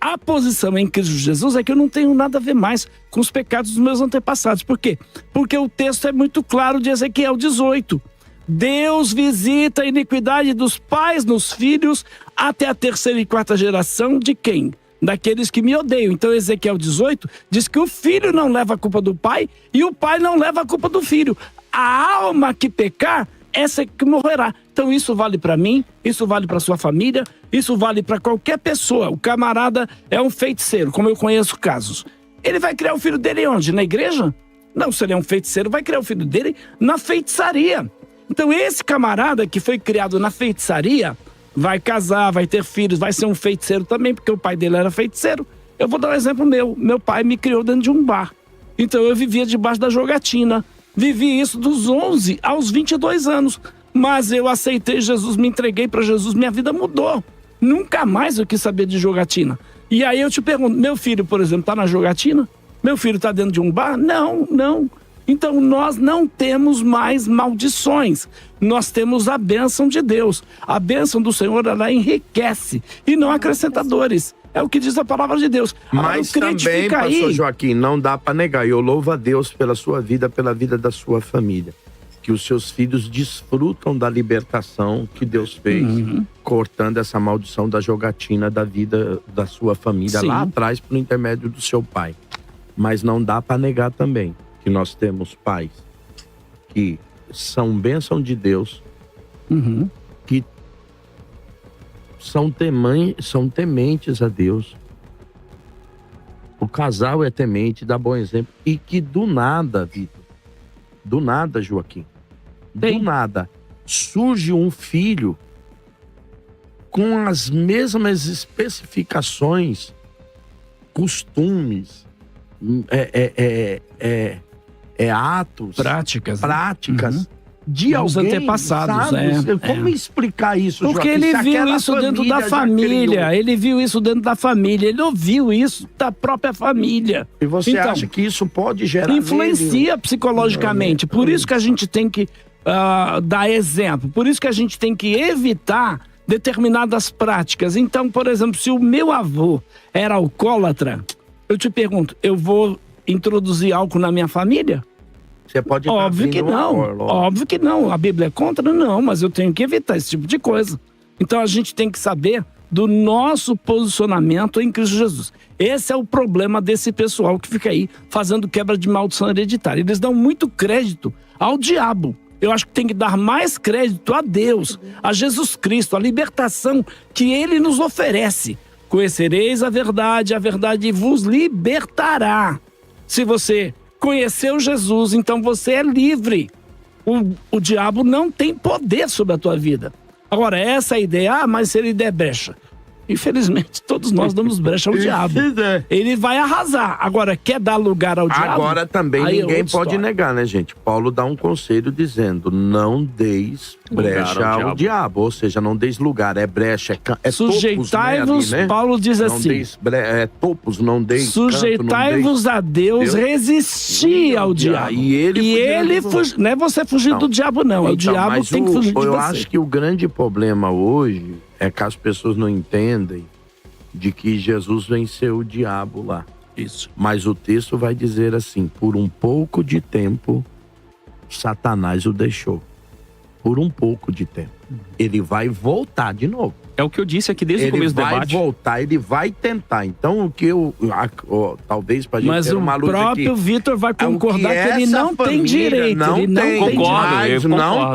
A posição em Cristo Jesus é que eu não tenho nada a ver mais com os pecados dos meus antepassados. Por quê? Porque o texto é muito claro de Ezequiel 18. Deus visita a iniquidade dos pais nos filhos até a 3ª e 4ª geração de quem? daqueles que me odeiam. Então Ezequiel 18 diz que o filho não leva a culpa do pai e o pai não leva a culpa do filho. A alma que pecar, essa que morrerá. Então isso vale para mim, isso vale para sua família, isso vale para qualquer pessoa. O camarada é um feiticeiro, como eu conheço casos. Ele vai criar o filho dele onde? Na igreja? Não, se ele é um feiticeiro, vai criar o filho dele na feitiçaria. Então esse camarada que foi criado na feitiçaria vai casar, vai ter filhos, vai ser um feiticeiro também, porque o pai dele era feiticeiro. Eu vou dar um exemplo meu. Meu pai me criou dentro de um bar. Então eu vivia debaixo da jogatina. Vivi isso dos 11 aos 22 anos. Mas eu aceitei Jesus, me entreguei para Jesus, minha vida mudou. Nunca mais eu quis saber de jogatina. E aí eu te pergunto, meu filho, por exemplo, tá na jogatina? Meu filho tá dentro de um bar? Não. Então nós não temos mais maldições. Nós temos a bênção de Deus. A bênção do Senhor, ela enriquece e não acrescenta dores. É o que diz a palavra de Deus. Mas também, pastor Joaquim, não dá para negar. Eu louvo a Deus pela sua vida, pela vida da sua família. Que os seus filhos desfrutam da libertação que Deus fez, cortando essa maldição da jogatina da vida da sua família. Sim. Lá atrás, por intermédio do seu pai. Mas não dá para negar também que nós temos pais que são bênção de Deus, que são tementes a Deus. O casal é temente, dá bom exemplo. E que do nada, Vitor, do nada, Joaquim, do nada, surge um filho com as mesmas especificações, costumes, atos, práticas de os alguém, antepassados, sabe? Como explicar isso, Porque Joaquim? ele viu isso dentro da família, ele viu isso dentro da família, ele ouviu isso da própria família. E você acha que isso pode gerar... Influencia psicologicamente, por isso que a gente tem que dar exemplo, por isso que a gente tem que evitar determinadas práticas. Então, por exemplo, se o meu avô era alcoólatra, eu te pergunto, eu vou introduzir álcool na minha família? Você pode Óbvio que não, óbvio que não. A Bíblia é contra? Não, mas eu tenho que evitar esse tipo de coisa. Então a gente tem que saber do nosso posicionamento em Cristo Jesus. Esse é o problema desse pessoal que fica aí fazendo quebra de maldição hereditária. Eles dão muito crédito ao diabo. Eu acho que tem que dar mais crédito a Deus, a Jesus Cristo, a libertação que Ele nos oferece. Conhecereis a verdade vos libertará. Se você conheceu Jesus, então você é livre. O diabo não tem poder sobre a tua vida. Agora, essa ideia, mas se ele der brecha. Infelizmente, todos nós damos brecha ao diabo. Ele vai arrasar. Agora, quer dar lugar ao diabo? Agora também ninguém pode negar, né, gente? Paulo dá um conselho dizendo, não deis brecha ao diabo. Ou seja, não deis lugar, é brecha, é sujeitai-vos, né? Paulo diz assim. Não deis topos, não deis sujeitai-vos a Deus, resisti ao diabo. E ele fugiu. Não é você fugir do diabo, não. O diabo tem que fugir de você. Eu acho que o grande problema hoje é que as pessoas não entendem de que Jesus venceu o diabo lá. Isso. Mas o texto vai dizer assim, por um pouco de tempo, Satanás o deixou. Por um pouco de tempo. Ele vai voltar de novo. É o que eu disse aqui desde o começo do debate. Ele vai voltar, ele vai tentar. Então, o que talvez pra gente ter uma luz aqui... Mas o próprio Vitor vai concordar que ele não tem direito. Ele não tem direito.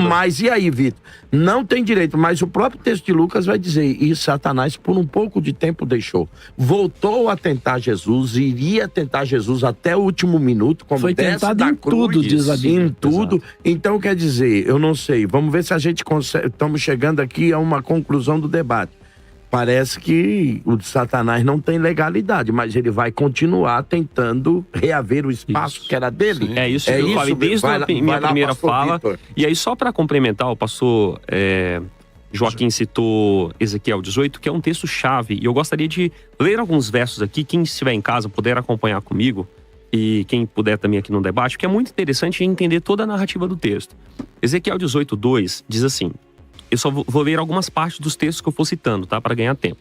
Mas e aí, Vitor? Não tem direito. Mas o próprio texto de Lucas vai dizer, e Satanás por um pouco de tempo deixou. Voltou a tentar Jesus, iria tentar Jesus até o último minuto, como foi desce da cruz. Tudo, diz a Bíblia. Em tudo. Exato. Então, quer dizer, eu não sei. Vamos ver se a gente consegue... Estamos chegando aqui a uma conclusão do debate. Parece que o Satanás não tem legalidade, mas ele vai continuar tentando reaver o espaço que era dele. Sim. É isso que eu falei desde a minha primeira fala. Victor. E aí, só para complementar, o pastor Joaquim citou Ezequiel 18, que é um texto-chave. E eu gostaria de ler alguns versos aqui. Quem estiver em casa puder acompanhar comigo, e quem puder também aqui no debate, que é muito interessante entender toda a narrativa do texto. Ezequiel 18, 2 diz assim... Eu só vou ler algumas partes dos textos que eu for citando, tá? Para ganhar tempo.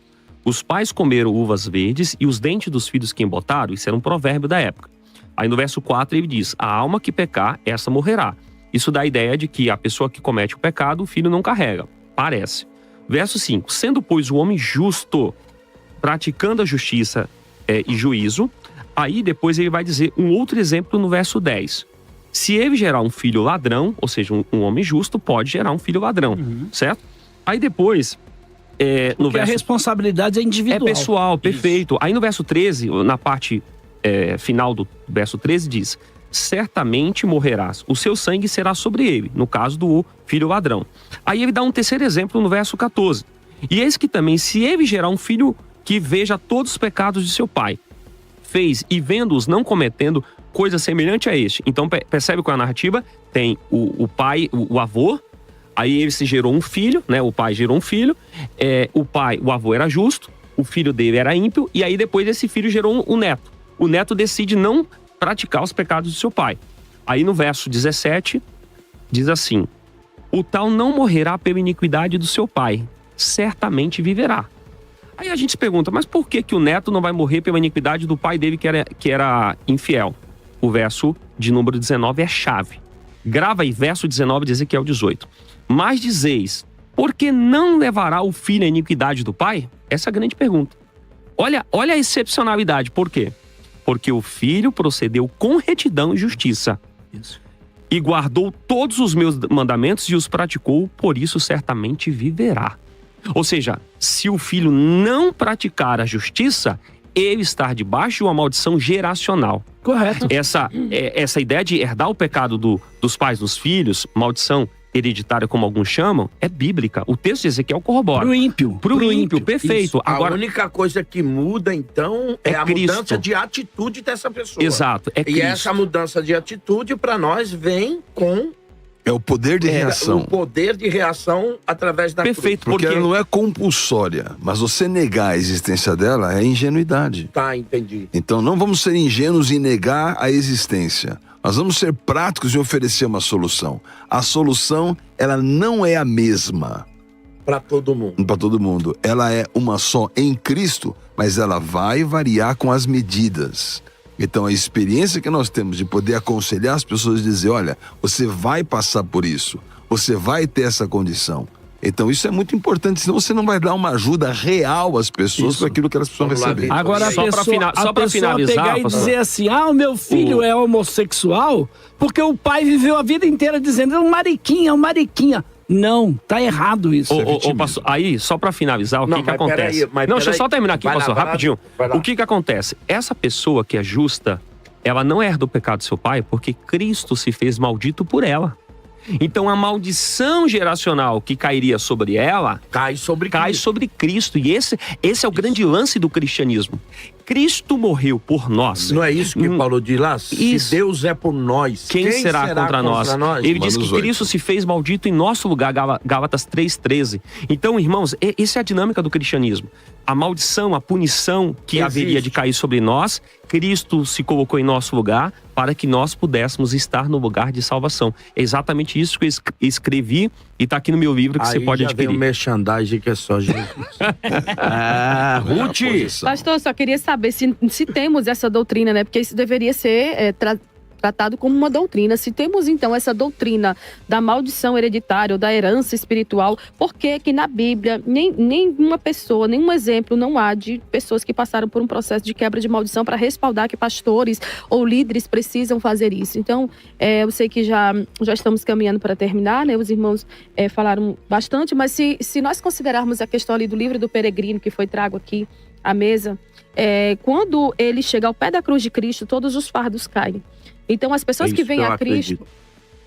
Os pais comeram uvas verdes e os dentes dos filhos que embotaram. Isso era um provérbio da época. Aí no verso 4 ele diz, a alma que pecar, essa morrerá. Isso dá a ideia de que a pessoa que comete o pecado, o filho não carrega. Parece. Verso 5. Sendo, pois, o homem justo praticando a justiça e juízo. Aí depois ele vai dizer um outro exemplo no verso 10. Se ele gerar um filho ladrão, ou seja, um homem justo pode gerar um filho ladrão, certo? Aí depois, no verso... a responsabilidade é individual. É pessoal, perfeito. Aí no verso 13, na parte final do verso 13 diz: certamente morrerás, o seu sangue será sobre ele, no caso do filho ladrão. Aí ele dá um terceiro exemplo no verso 14. E eis que também, se ele gerar um filho que veja todos os pecados de seu pai, fez e vendo-os não cometendo coisa semelhante a este. Então percebe qual é a narrativa? Tem o pai, o avô, aí ele se gerou um filho, né? O pai gerou um filho, o avô era justo, o filho dele era ímpio, e aí depois esse filho gerou um neto. O neto decide não praticar os pecados do seu pai. Aí no verso 17, diz assim: o tal não morrerá pela iniquidade do seu pai, certamente viverá. Aí a gente se pergunta, mas por que o neto não vai morrer pela iniquidade do pai dele que era infiel? O verso de número 19 é chave. Grava aí, verso 19 de Ezequiel 18. Mas dizeis, por que não levará o filho à iniquidade do pai? Essa é a grande pergunta. Olha a excepcionalidade, por quê? Porque o filho procedeu com retidão e justiça. Isso. E guardou todos os meus mandamentos e os praticou, por isso certamente viverá. Ou seja, se o filho não praticar a justiça, ele está debaixo de uma maldição geracional. Correto. Essa ideia de herdar o pecado dos pais dos filhos, maldição hereditária como alguns chamam, é bíblica. O texto de Ezequiel corrobora. Pro ímpio. Pro ímpio, perfeito. Isso. Agora, a única coisa que muda, então, é a Cristo. mudança de atitude dessa pessoa. Exato, é E Cristo. essa mudança de atitude, para nós, vem com É o poder de reação. o poder de reação através da Perfeito, cruz. Porque ela não é compulsória, mas você negar a existência dela é ingenuidade. Tá, entendi. Então não vamos ser ingênuos em negar a existência. Nós vamos ser práticos em oferecer uma solução. A solução, ela não é a mesma Para todo mundo. para todo mundo. Ela é uma só em Cristo, mas ela vai variar com as medidas. Então a experiência que nós temos de poder aconselhar as pessoas e dizer, olha, você vai passar por isso, você vai ter essa condição. Então isso é muito importante, senão você não vai dar uma ajuda real às pessoas para aquilo que elas precisam Vamos lá, receber. Vitor. Agora a Só pra pessoa finalizar, pegar e pastor. dizer assim, o meu filho é homossexual porque o pai viveu a vida inteira dizendo, é um mariquinha. Não, tá errado isso. Pastor, aí, só pra finalizar, o Não, que mas acontece? peraí, mas Deixa eu peraí. só terminar aqui, Vai lá, pastor, vai lá, rapidinho. vai lá. O que acontece? Essa pessoa que é justa, ela não herda o pecado do seu pai porque Cristo se fez maldito por ela. Então a maldição geracional que cairia sobre ela Cai sobre Cristo. sobre Cristo. E esse é o grande lance do cristianismo. Cristo morreu por nós. Não é isso que Paulo diz lá? Se Isso. Deus é por nós, Quem será contra nós? Ele diz que Romanos 8. Cristo se fez maldito em nosso lugar, Gálatas 3,13. Então, irmãos, essa é a dinâmica do cristianismo. A maldição, a punição que Existe. haveria de cair sobre nós, Cristo se colocou em nosso lugar para que nós pudéssemos estar no lugar de salvação. É exatamente isso que eu escrevi e está aqui no meu livro que Aí você pode já adquirir. vem o merchandising que é só Jesus. Ruth! Pastor, só queria saber se temos essa doutrina, né? Porque isso deveria ser tratado como uma doutrina. Se temos, então, essa doutrina da maldição hereditária ou da herança espiritual, por que que na Bíblia nenhuma pessoa, nenhum exemplo não há de pessoas que passaram por um processo de quebra de maldição para respaldar que pastores ou líderes precisam fazer isso? Então, eu sei que já estamos caminhando para terminar, né? Os irmãos falaram bastante, mas se nós considerarmos a questão ali do livro do peregrino, que foi trago aqui à mesa, quando ele chega ao pé da cruz de Cristo, todos os fardos caem. Então, as pessoas que vêm a Cristo,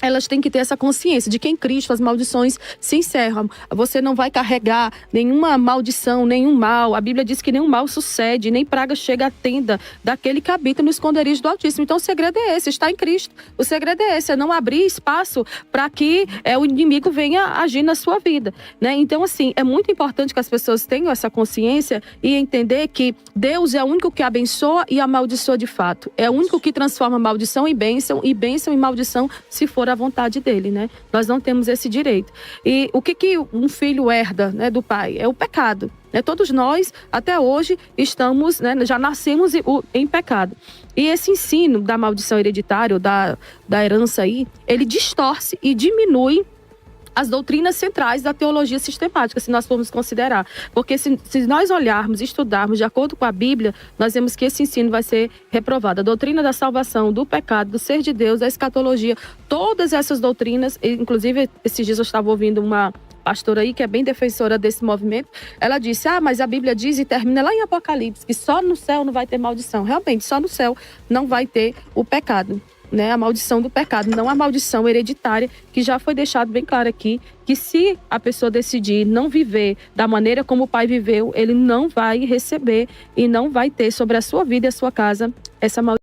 elas têm que ter essa consciência de que em Cristo as maldições se encerram. Você não vai carregar nenhuma maldição, nenhum mal. A Bíblia diz que nenhum mal sucede, nem praga chega à tenda daquele que habita no esconderijo do Altíssimo. Então o segredo é esse, está em Cristo. O segredo é esse, é não abrir espaço para que o inimigo venha agir na sua vida, né? Então, assim, é muito importante que as pessoas tenham essa consciência e entender que Deus é o único que abençoa e amaldiçoa de fato. É o único que transforma maldição em bênção e bênção em maldição, se for a vontade dele, né? Nós não temos esse direito. E o que um filho herda, né, do pai? É o pecado. Todos nós, até hoje, estamos, né, já nascemos em pecado. E esse ensino da maldição hereditária, ou da herança aí, ele distorce e diminui as doutrinas centrais da teologia sistemática, se nós formos considerar. Porque se nós olharmos e estudarmos de acordo com a Bíblia, nós vemos que esse ensino vai ser reprovado. A doutrina da salvação, do pecado, do ser de Deus, da escatologia, todas essas doutrinas, inclusive esses dias eu estava ouvindo uma pastora aí que é bem defensora desse movimento, ela disse, mas a Bíblia diz e termina lá em Apocalipse, que só no céu não vai ter maldição. Realmente, só no céu não vai ter o pecado. Né, a maldição do pecado, não a maldição hereditária, que já foi deixado bem claro aqui, que se a pessoa decidir não viver da maneira como o pai viveu, ele não vai receber e não vai ter sobre a sua vida e a sua casa essa maldição.